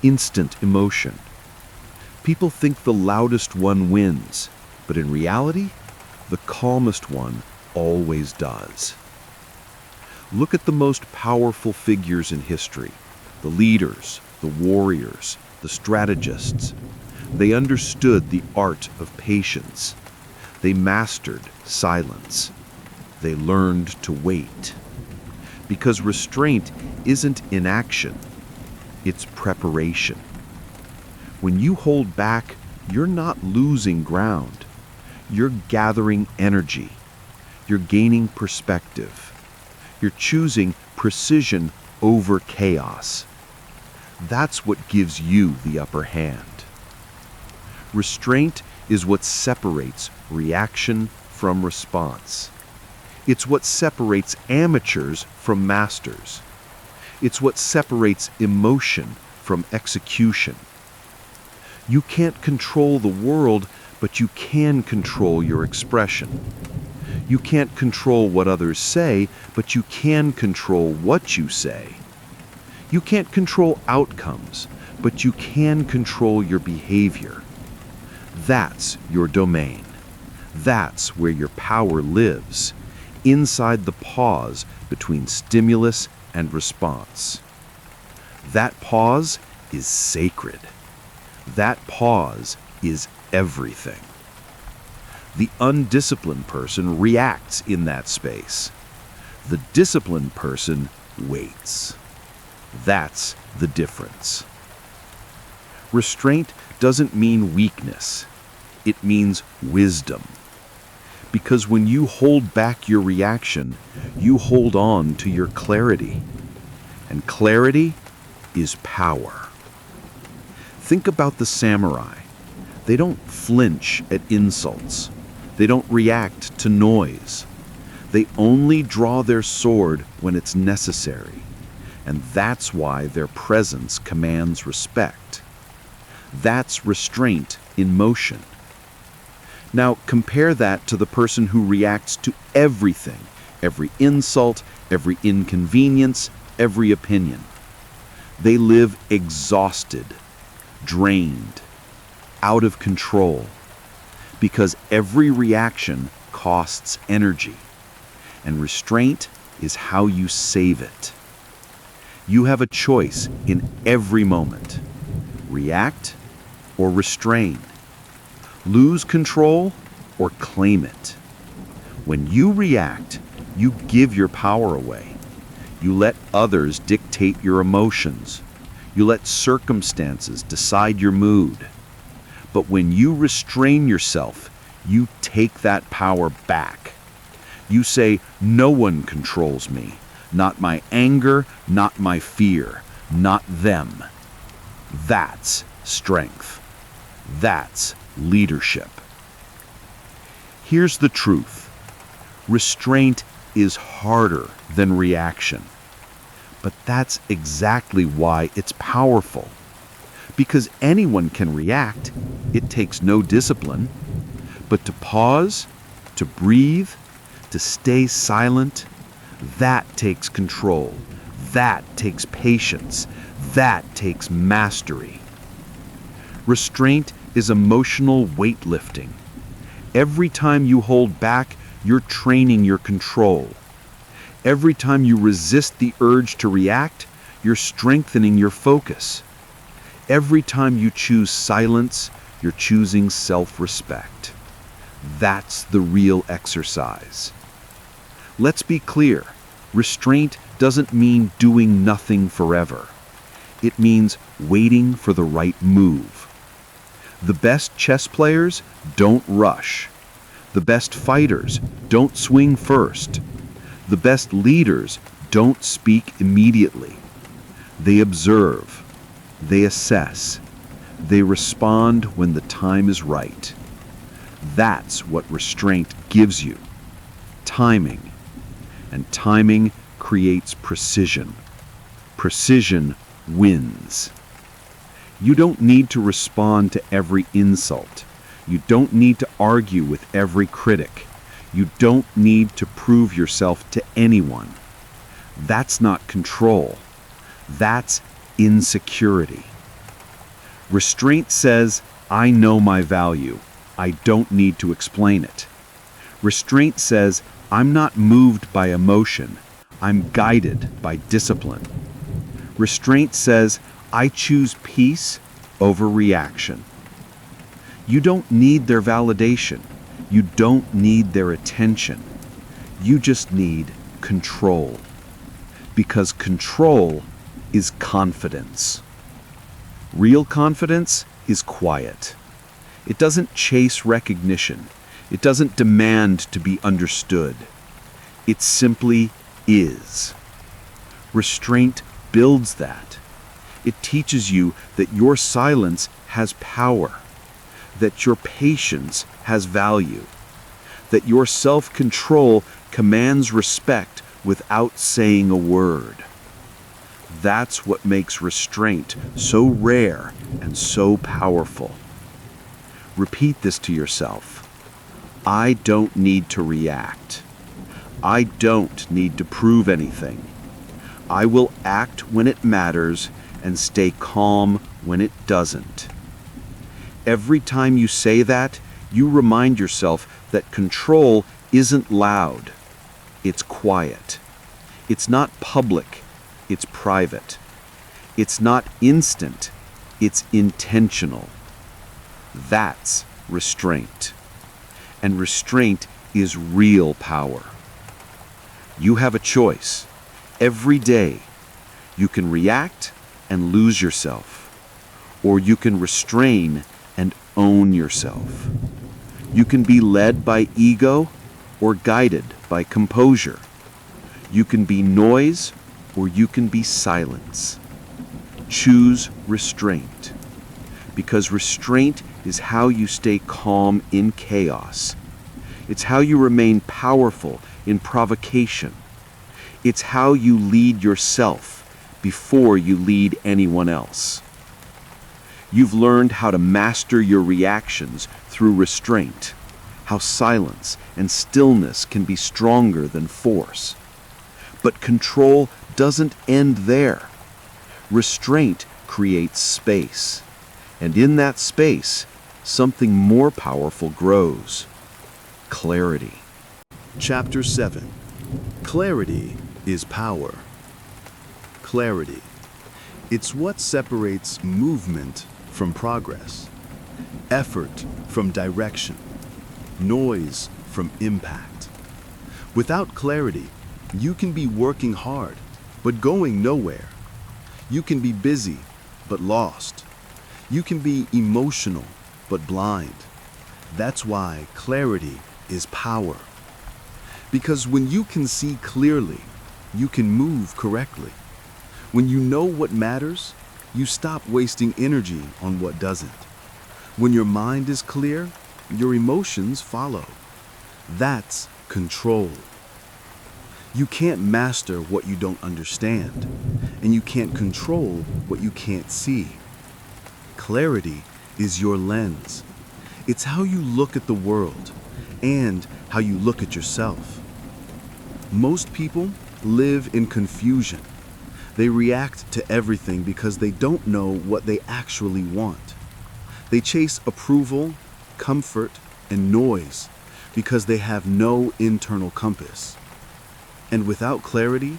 instant emotion. People think the loudest one wins, but in reality, the calmest one always does. Look at the most powerful figures in history, the leaders, the warriors, the strategists. They understood the art of patience. They mastered silence. They learned to wait. Because restraint isn't inaction, it's preparation. When you hold back, you're not losing ground. You're gathering energy. You're gaining perspective. You're choosing precision over chaos. That's what gives you the upper hand. Restraint is what separates reaction from response. It's what separates amateurs from masters. It's what separates emotion from execution. You can't control the world, but you can control your expression. You can't control what others say, but you can control what you say. You can't control outcomes, but you can control your behavior. That's your domain. That's where your power lives, inside the pause between stimulus and response. That pause is sacred. That pause is everything. The undisciplined person reacts in that space. The disciplined person waits. That's the difference. Restraint doesn't mean weakness. It means wisdom. Because when you hold back your reaction, you hold on to your clarity. And clarity is power. Think about the samurai. They don't flinch at insults. They don't react to noise. They only draw their sword when it's necessary. And that's why their presence commands respect. That's restraint in motion. Now compare that to the person who reacts to everything, every insult, every inconvenience, every opinion. They live exhausted, drained, out of control, because every reaction costs energy, and restraint is how you save it. You have a choice in every moment: react or restrain, lose control or claim it. When you react, you give your power away. You let others dictate your emotions. You let circumstances decide your mood. But when you restrain yourself, you take that power back. You say, no one controls me. Not my anger, not my fear, not them. That's strength. That's leadership. Here's the truth. Restraint is harder than reaction. But that's exactly why it's powerful. Because anyone can react, it takes no discipline. But to pause, to breathe, to stay silent, that takes control. That takes patience. That takes mastery. Restraint is emotional weightlifting. Every time you hold back, you're training your control. Every time you resist the urge to react, you're strengthening your focus. Every time you choose silence, you're choosing self-respect. That's the real exercise. Let's be clear. Restraint doesn't mean doing nothing forever. It means waiting for the right move. The best chess players don't rush. The best fighters don't swing first. The best leaders don't speak immediately. They observe. They assess. They respond when the time is right. That's what restraint gives you. Timing. And timing creates precision. Precision wins. You don't need to respond to every insult. You don't need to argue with every critic. You don't need to prove yourself to anyone. That's not control. That's insecurity. Restraint says, I know my value. I don't need to explain it. Restraint says, I'm not moved by emotion. I'm guided by discipline. Restraint says, I choose peace over reaction. You don't need their validation. You don't need their attention. You just need control. Because control is confidence. Real confidence is quiet. It doesn't chase recognition. It doesn't demand to be understood. It simply is. Restraint builds that. It teaches you that your silence has power, that your patience has value, that your self-control commands respect without saying a word. That's what makes restraint so rare and so powerful. Repeat this to yourself. I don't need to react. I don't need to prove anything. I will act when it matters and stay calm when it doesn't. Every time you say that, you remind yourself that control isn't loud. It's quiet. It's not public. It's private. It's not instant. It's intentional. That's restraint. And restraint is real power. You have a choice. Every day, you can react and lose yourself, or you can restrain and own yourself. You can be led by ego or guided by composure. You can be noise or you can be silence. Choose restraint, because restraint is how you stay calm in chaos. It's how you remain powerful in provocation. It's how you lead yourself before you lead anyone else. You've learned how to master your reactions through restraint, how silence and stillness can be stronger than force. But control doesn't end there. Restraint creates space, and in that space, something more powerful grows. Clarity. Chapter 7. Clarity is power. Clarity. It's what separates movement from progress, effort from direction, noise from impact. Without clarity, you can be working hard, but going nowhere. You can be busy, but lost. You can be emotional, but blind. That's why clarity is power. Because when you can see clearly, you can move correctly. When you know what matters, you stop wasting energy on what doesn't. When your mind is clear, your emotions follow. That's control. You can't master what you don't understand, and you can't control what you can't see. Clarity is your lens. It's how you look at the world and how you look at yourself. Most people live in confusion. They react to everything because they don't know what they actually want. They chase approval, comfort, and noise because they have no internal compass. And without clarity,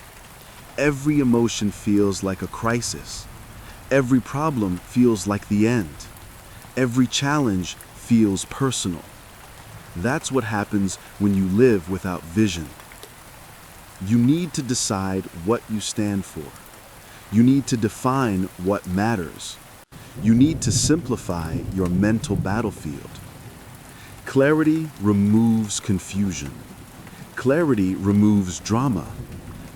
every emotion feels like a crisis. Every problem feels like the end. Every challenge feels personal. That's what happens when you live without vision. You need to decide what you stand for. You need to define what matters. You need to simplify your mental battlefield. Clarity removes confusion. Clarity removes drama.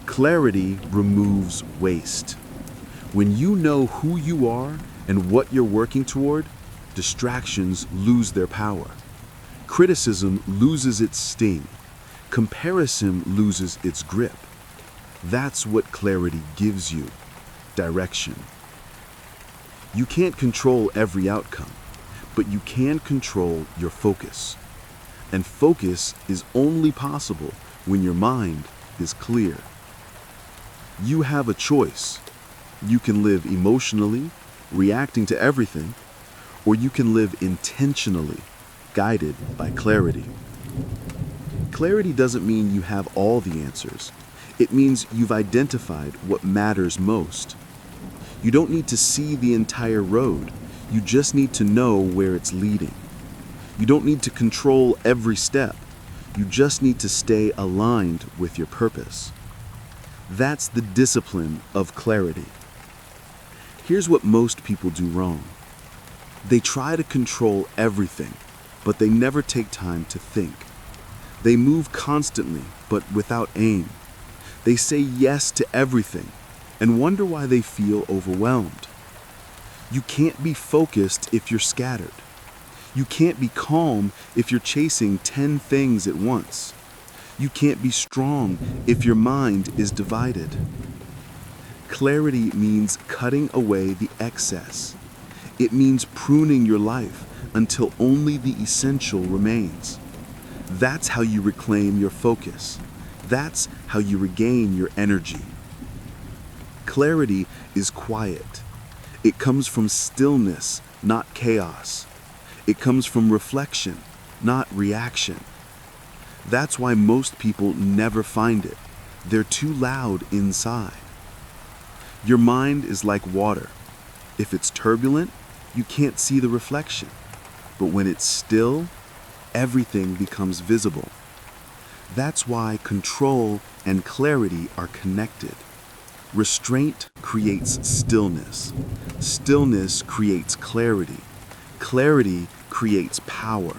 Clarity removes waste. When you know who you are And what you're working toward, distractions lose their power. Criticism loses its sting. Comparison loses its grip. That's what clarity gives you: direction. You can't control every outcome, but you can control your focus. And focus is only possible when your mind is clear. You have a choice. You can live emotionally, reacting to everything, or you can live intentionally, guided by clarity. Clarity doesn't mean you have all the answers. It means you've identified what matters most. You don't need to see the entire road. You just need to know where it's leading. You don't need to control every step. You just need to stay aligned with your purpose. That's the discipline of clarity. Here's what most people do wrong. They try to control everything, but they never take time to think. They move constantly, but without aim. They say yes to everything and wonder why they feel overwhelmed. You can't be focused if you're scattered. You can't be calm if you're chasing 10 things at once. You can't be strong if your mind is divided. Clarity means cutting away the excess. It means pruning your life until only the essential remains. That's how you reclaim your focus. That's how you regain your energy. Clarity is quiet. It comes from stillness, not chaos. It comes from reflection, not reaction. That's why most people never find it. They're too loud inside. Your mind is like water. If it's turbulent, you can't see the reflection. But when it's still, everything becomes visible. That's why control and clarity are connected. Restraint creates stillness. Stillness creates clarity. Clarity creates power.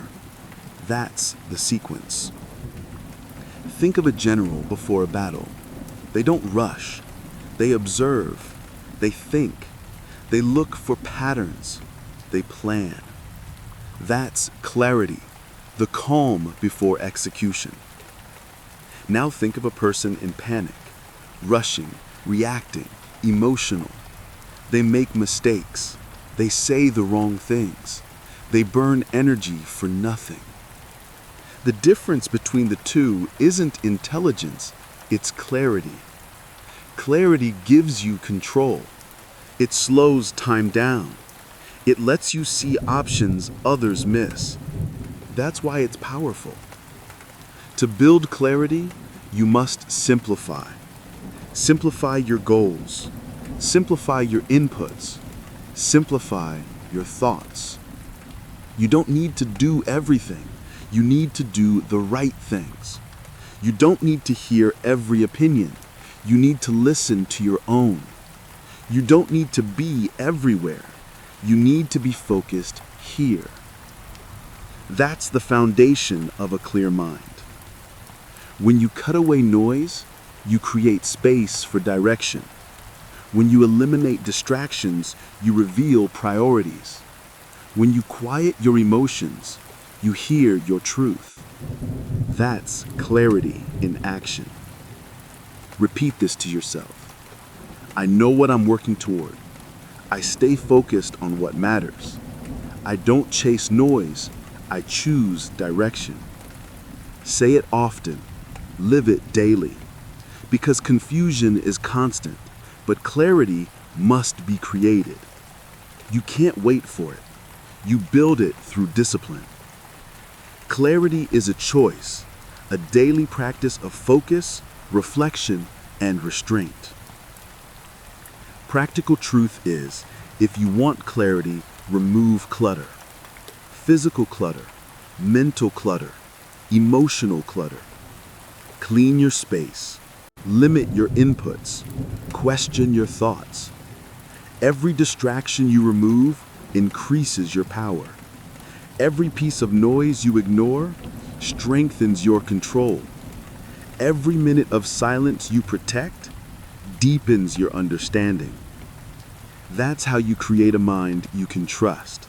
That's the sequence. Think of a general before a battle. They don't rush. They observe. They think. They look for patterns. They plan. That's clarity, the calm before execution. Now think of a person in panic, rushing, reacting, emotional. They make mistakes. They say the wrong things. They burn energy for nothing. The difference between the two isn't intelligence, it's clarity. Clarity gives you control. It slows time down. It lets you see options others miss. That's why it's powerful. To build clarity, you must simplify. Simplify your goals. Simplify your inputs. Simplify your thoughts. You don't need to do everything. You need to do the right things. You don't need to hear every opinion. You need to listen to your own. You don't need to be everywhere. You need to be focused here. That's the foundation of a clear mind. When you cut away noise, you create space for direction. When you eliminate distractions, you reveal priorities. When you quiet your emotions, you hear your truth. That's clarity in action. Repeat this to yourself. I know what I'm working toward. I stay focused on what matters. I don't chase noise. I choose direction. Say it often. Live it daily. Because confusion is constant, but clarity must be created. You can't wait for it. You build it through discipline. Clarity is a choice, a daily practice of focus, reflection, and restraint. Practical truth is, if you want clarity, remove clutter. Physical clutter, mental clutter, emotional clutter. Clean your space. Limit your inputs. Question your thoughts. Every distraction you remove increases your power. Every piece of noise you ignore strengthens your control. Every minute of silence you protect deepens your understanding. That's how you create a mind you can trust.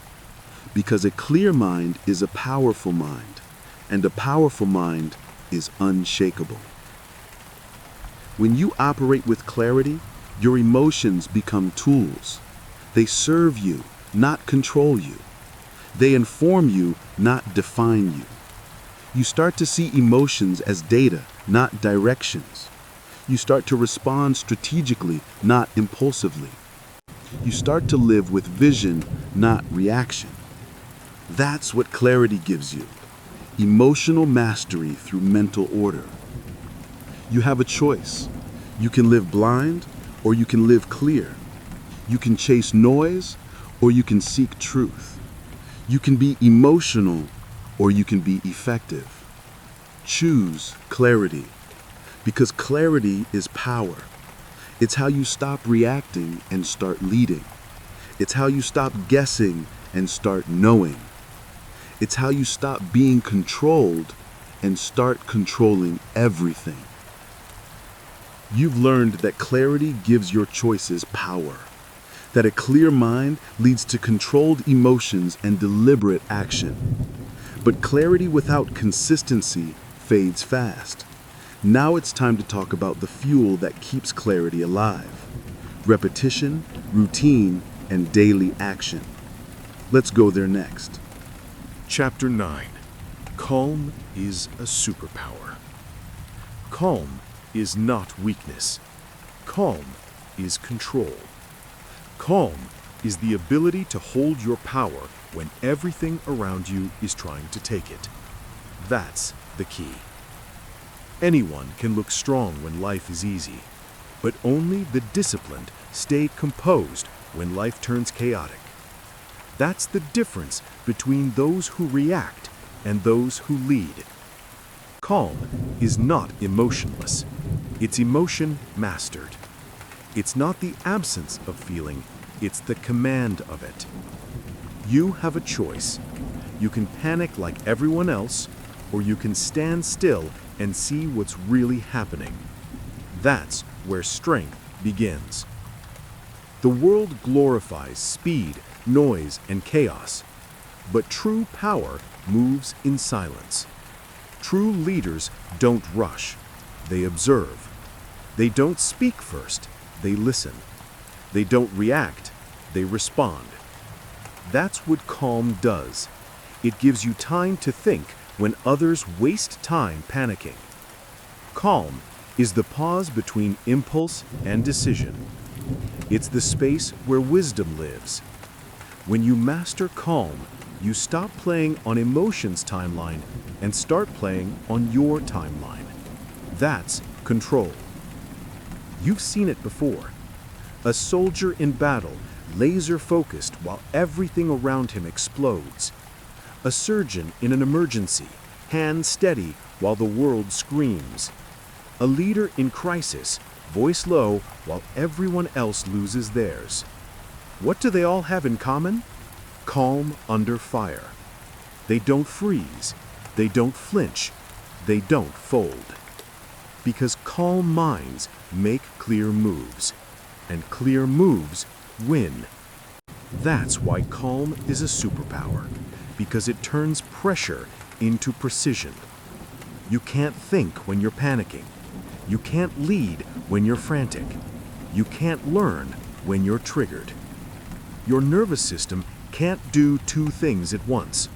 Because a clear mind is a powerful mind, and a powerful mind is unshakable. When you operate with clarity, your emotions become tools. They serve you, not control you. They inform you, not define you. You start to see emotions as data, not directions. You start to respond strategically, not impulsively. You start to live with vision, not reaction. That's what clarity gives you. Emotional mastery through mental order. You have a choice. You can live blind, or you can live clear. You can chase noise, or you can seek truth. You can be emotional, or you can be effective. Choose clarity, because clarity is power. It's how you stop reacting and start leading. It's how you stop guessing and start knowing. It's how you stop being controlled and start controlling everything. You've learned that clarity gives your choices power, that a clear mind leads to controlled emotions and deliberate action. But clarity without consistency fades fast. Now it's time to talk about the fuel that keeps clarity alive: repetition, routine, and daily action. Let's go there next. Chapter 9. Calm is a superpower. Calm is not weakness. Calm is control. Calm is the ability to hold your power when everything around you is trying to take it. That's the key. Anyone can look strong when life is easy, but only the disciplined stay composed when life turns chaotic. That's the difference between those who react and those who lead. Calm is not emotionless. It's emotion mastered. It's not the absence of feeling, it's the command of it. You have a choice. You can panic like everyone else, or you can stand still and see what's really happening. That's where strength begins. The world glorifies speed, noise, and chaos, but true power moves in silence. True leaders don't rush, they observe. They don't speak first, they listen. They don't react, they respond. That's what calm does. It gives you time to think when others waste time panicking. Calm is the pause between impulse and decision. It's the space where wisdom lives. When you master calm, you stop playing on emotions' timeline and start playing on your timeline. That's control. You've seen it before. A soldier in battle, laser-focused while everything around him explodes. A surgeon in an emergency, hands steady while the world screams. A leader in crisis, voice low while everyone else loses theirs. What do they all have in common? Calm under fire. They don't freeze. They don't flinch. They don't fold. Because calm minds make clear moves, and clear moves win. That's why calm is a superpower, because it turns pressure into precision. You can't think when you're panicking. You can't lead when you're frantic. You can't learn when you're triggered. Your nervous system can't do two things at once.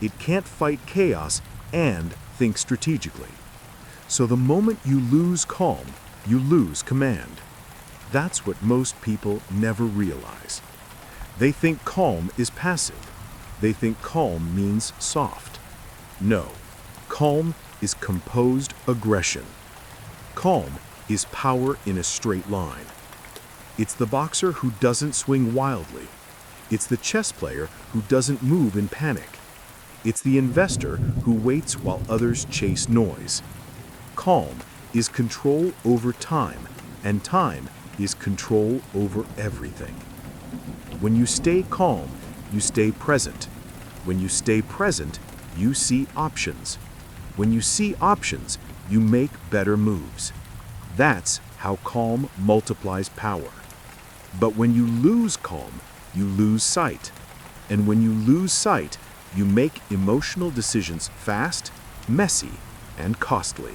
It can't fight chaos and think strategically. So the moment you lose calm, you lose command. That's what most people never realize. They think calm is passive. They think calm means soft. No, calm is composed aggression. Calm is power in a straight line. It's the boxer who doesn't swing wildly. It's the chess player who doesn't move in panic. It's the investor who waits while others chase noise. Calm is control over time, and time is control over everything. When you stay calm, you stay present. When you stay present, you see options. When you see options, you make better moves. That's how calm multiplies power. But when you lose calm, you lose sight. And when you lose sight, you make emotional decisions fast, messy, and costly.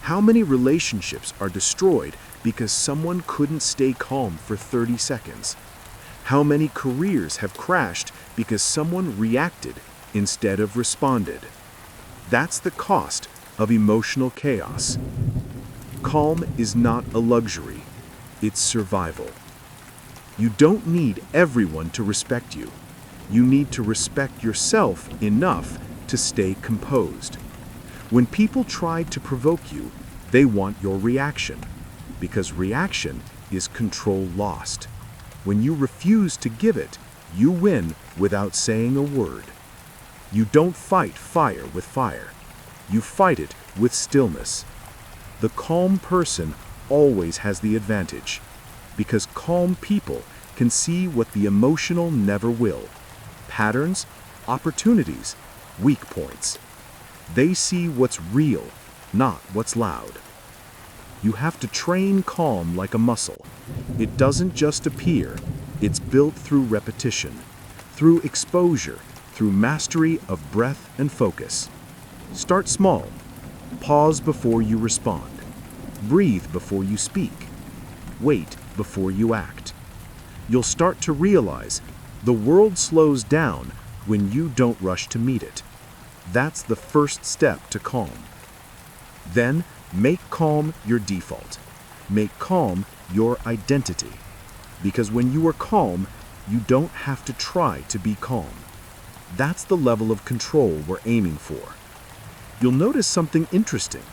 How many relationships are destroyed because someone couldn't stay calm for 30 seconds? How many careers have crashed because someone reacted instead of responded? That's the cost of emotional chaos. Calm is not a luxury, it's survival. You don't need everyone to respect you. You need to respect yourself enough to stay composed. When people try to provoke you, they want your reaction, because reaction is control lost. When you refuse to give it, you win without saying a word. You don't fight fire with fire. You fight it with stillness. The calm person always has the advantage, because calm people can see what the emotional never will: patterns, opportunities, weak points. They see what's real, not what's loud. You have to train calm like a muscle. It doesn't just appear, it's built through repetition, through exposure, through mastery of breath and focus. Start small. Pause before you respond. Breathe before you speak. Wait before you act. You'll start to realize the world slows down when you don't rush to meet it. That's the first step to calm. Then, make calm your default. Make calm your identity. Because when you are calm, you don't have to try to be calm. That's the level of control we're aiming for. You'll notice something interesting.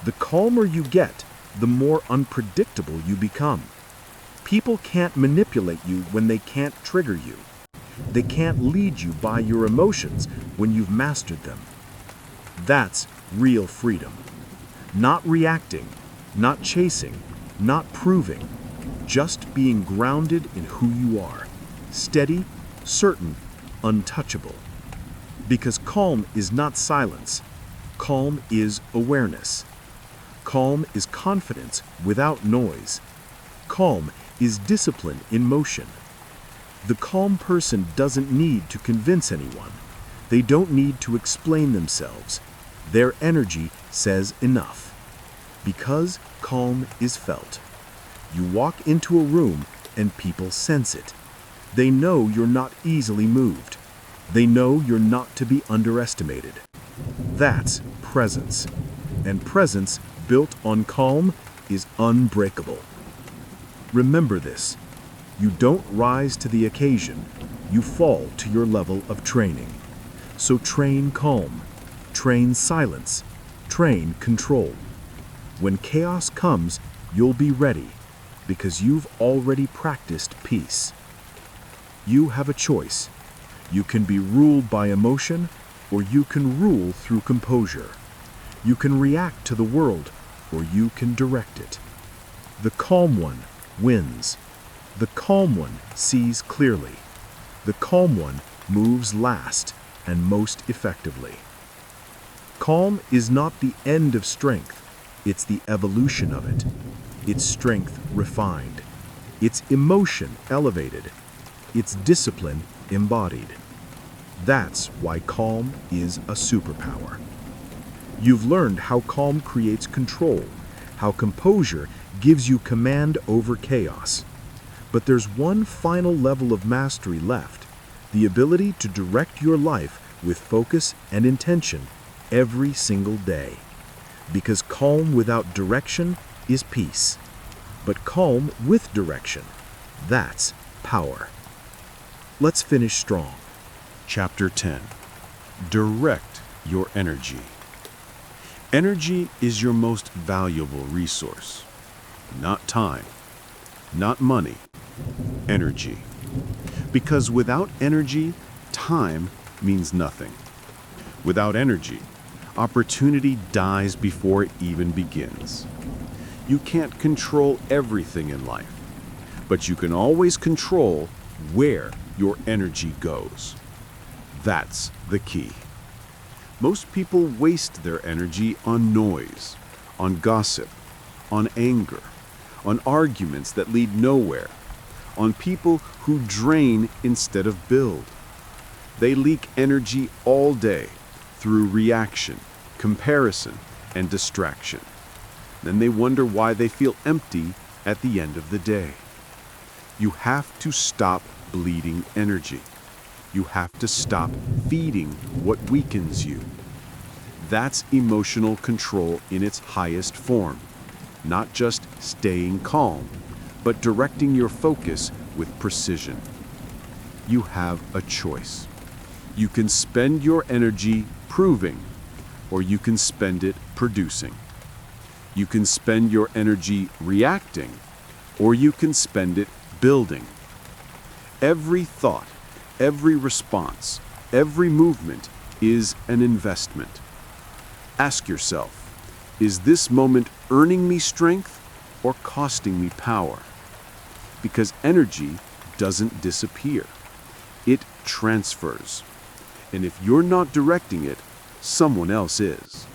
The calmer you get, the more unpredictable you become. People can't manipulate you when they can't trigger you. They can't lead you by your emotions when you've mastered them. That's real freedom. Not reacting, not chasing, not proving, just being grounded in who you are, steady, certain, untouchable. Because calm is not silence. Calm is awareness. Calm is confidence without noise. Calm is discipline in motion. The calm person doesn't need to convince anyone. They don't need to explain themselves. Their energy says enough. Because calm is felt. You walk into a room and people sense it. They know you're not easily moved. They know you're not to be underestimated. That's presence. And presence built on calm is unbreakable. Remember this. You don't rise to the occasion. You fall to your level of training. So train calm. Train silence. Train control. When chaos comes, you'll be ready, because you've already practiced peace. You have a choice. You can be ruled by emotion, or you can rule through composure. You can react to the world, or you can direct it. The calm one wins. The calm one sees clearly. The calm one moves last and most effectively. Calm is not the end of strength. It's the evolution of it. Its strength refined. Its emotion elevated. Its discipline embodied. That's why calm is a superpower. You've learned how calm creates control, how composure gives you command over chaos. But there's one final level of mastery left, the ability to direct your life with focus and intention every single day. Because calm without direction is peace. But calm with direction, that's power. Let's finish strong. Chapter 10. Direct your energy. Energy is your most valuable resource. Not time, not money, energy. Because without energy, time means nothing. Without energy, opportunity dies before it even begins. You can't control everything in life, but you can always control where your energy goes. That's the key. Most people waste their energy on noise, on gossip, on anger, on arguments that lead nowhere, on people who drain instead of build. They leak energy all day through reaction, comparison, and distraction. Then they wonder why they feel empty at the end of the day. You have to stop bleeding energy. You have to stop feeding what weakens you. That's emotional control in its highest form. Not just staying calm, but directing your focus with precision. You have a choice. You can spend your energy proving, or you can spend it producing. You can spend your energy reacting, or you can spend it building. Every thought, every response, every movement is an investment. Ask yourself, is this moment earning me strength or costing me power? Because energy doesn't disappear. It transfers. And if you're not directing it, someone else is.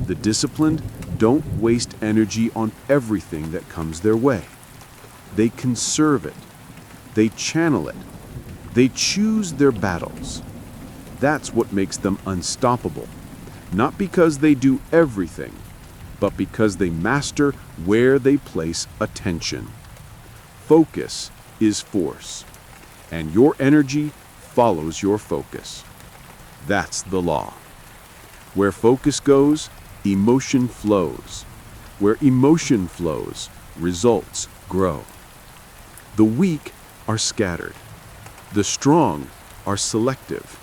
The disciplined don't waste energy on everything that comes their way. They conserve it. They channel it. They choose their battles. That's what makes them unstoppable. Not because they do everything, but because they master where they place attention. Focus is force, and your energy follows your focus. That's the law. Where focus goes, emotion flows. Where emotion flows, results grow. The weak are scattered. The strong are selective.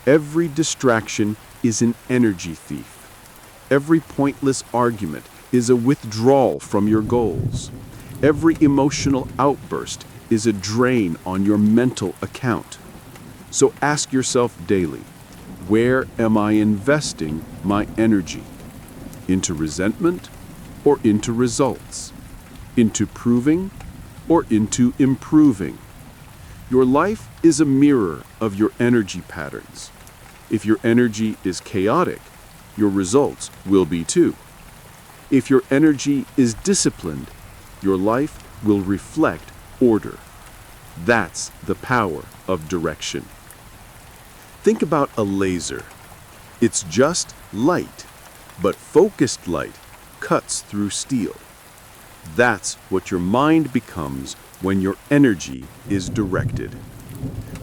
Every distraction is an energy thief. Every pointless argument is a withdrawal from your goals. Every emotional outburst is a drain on your mental account. So ask yourself daily, where am I investing my energy? Into resentment or into results? Into proving or into improving? Your life is a mirror of your energy patterns. If your energy is chaotic, your results will be too. If your energy is disciplined, your life will reflect order. That's the power of direction. Think about a laser. It's just light, but focused light cuts through steel. That's what your mind becomes when your energy is directed.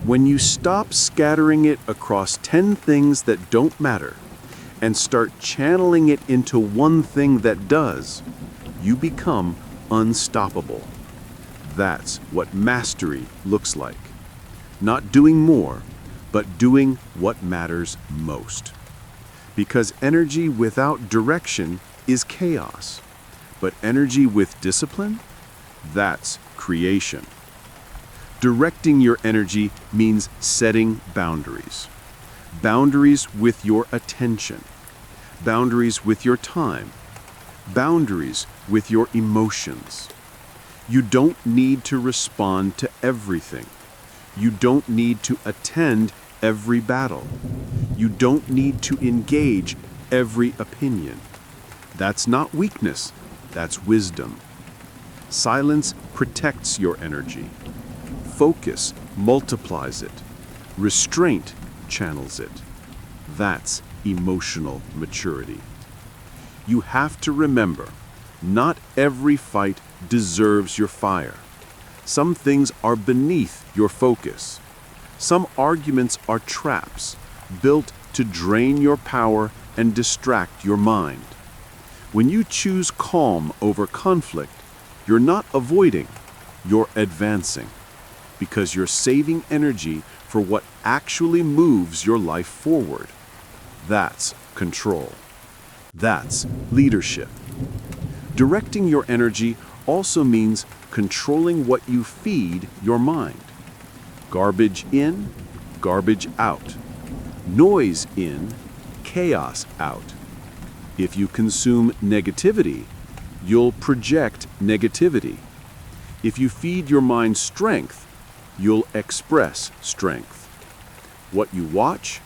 When you stop scattering it across 10 things that don't matter and start channeling it into one thing that does, you become unstoppable. That's what mastery looks like. Not doing more, but doing what matters most. Because energy without direction is chaos, but energy with discipline, that's creation. Directing your energy means setting boundaries. Boundaries with your attention. Boundaries with your time. Boundaries with your emotions. You don't need to respond to everything. You don't need to attend every battle. You don't need to engage every opinion. That's not weakness, that's wisdom. Silence protects your energy. Focus multiplies it. Restraint channels it. That's emotional maturity. You have to remember, not every fight deserves your fire. Some things are beneath your focus. Some arguments are traps built to drain your power and distract your mind. When you choose calm over conflict, you're not avoiding, you're advancing, because you're saving energy for what actually moves your life forward. That's control. That's leadership. Directing your energy also means controlling what you feed your mind. Garbage in, garbage out. Noise in, chaos out. If you consume negativity, you'll project negativity. If you feed your mind strength, you'll express strength. What you watch,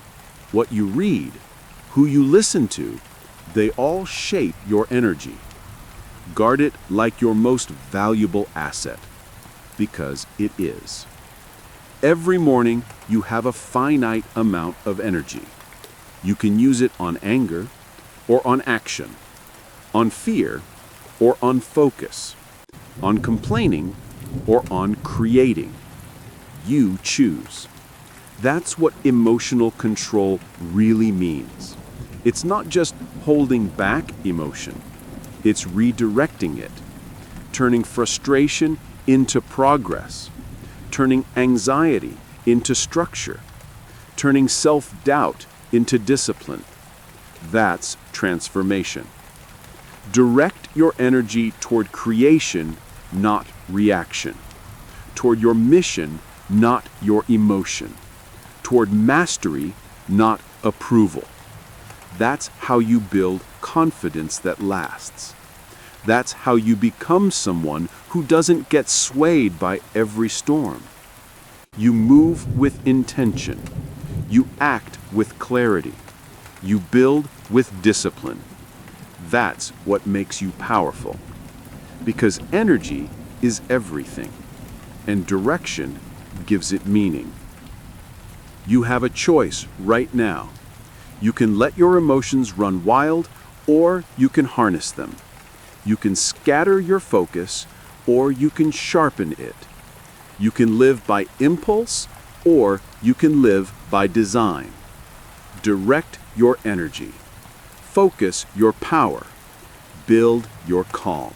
what you read, who you listen to, they all shape your energy. Guard it like your most valuable asset. because it is. Every morning, you have a finite amount of energy. You can use it on anger or on action, on fear or on focus, on complaining or on creating. You choose. That's what emotional control really means. It's not just holding back emotion, it's redirecting it, turning frustration into progress, turning anxiety into structure, turning self-doubt into discipline. That's transformation. Direct your energy toward creation, not reaction. Toward your mission, not your emotion. Toward mastery, not approval. That's how you build confidence that lasts. That's how you become someone who doesn't get swayed by every storm. You move with intention. You act with clarity. You build with discipline. That's what makes you powerful. Because energy is everything, and direction gives it meaning. You have a choice right now. You can let your emotions run wild, or you can harness them. You can scatter your focus, or you can sharpen it. You can live by impulse, or you can live by design. Direct your energy. Focus your power. Build your calm.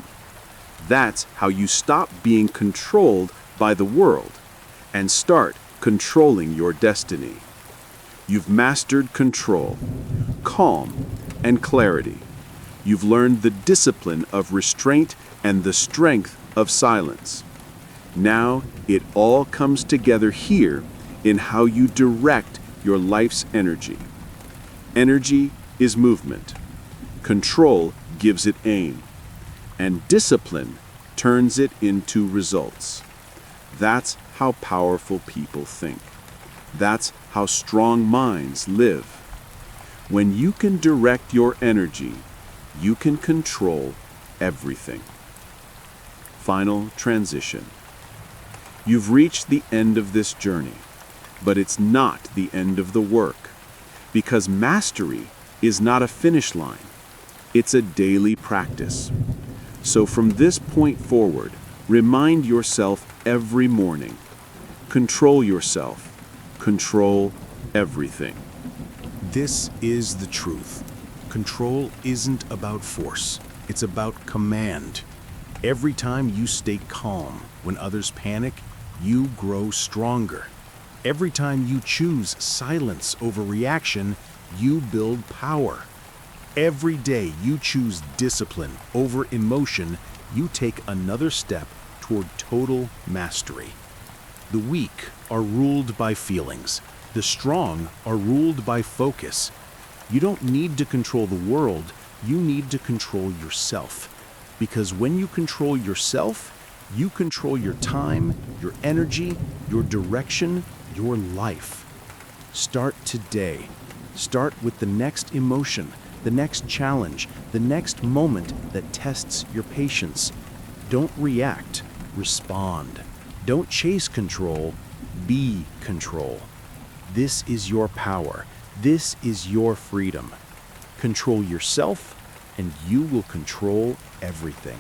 That's how you stop being controlled by the world and start controlling your destiny. You've mastered control, calm, and clarity. You've learned the discipline of restraint and the strength of silence. Now it all comes together here in how you direct your life's energy. Energy is movement. Control gives it aim. And discipline turns it into results. That's how powerful people think. That's how strong minds live. When you can direct your energy, you can control everything. Final transition. You've reached the end of this journey, but it's not the end of the work, because mastery is not a finish line. It's a daily practice. So from this point forward, remind yourself every morning. Control yourself. Control everything. This is the truth. Control isn't about force. It's about command. Every time you stay calm when others panic, you grow stronger. Every time you choose silence over reaction, you build power. Every day you choose discipline over emotion, you take another step toward total mastery. The weak are ruled by feelings. The strong are ruled by focus. You don't need to control the world, you need to control yourself. Because when you control yourself, you control your time, your energy, your direction, your life. Start today. Start with the next emotion, the next challenge, the next moment that tests your patience. Don't react, respond. Don't chase control, be control. This is your power. This is your freedom. Control yourself, and you will control everything.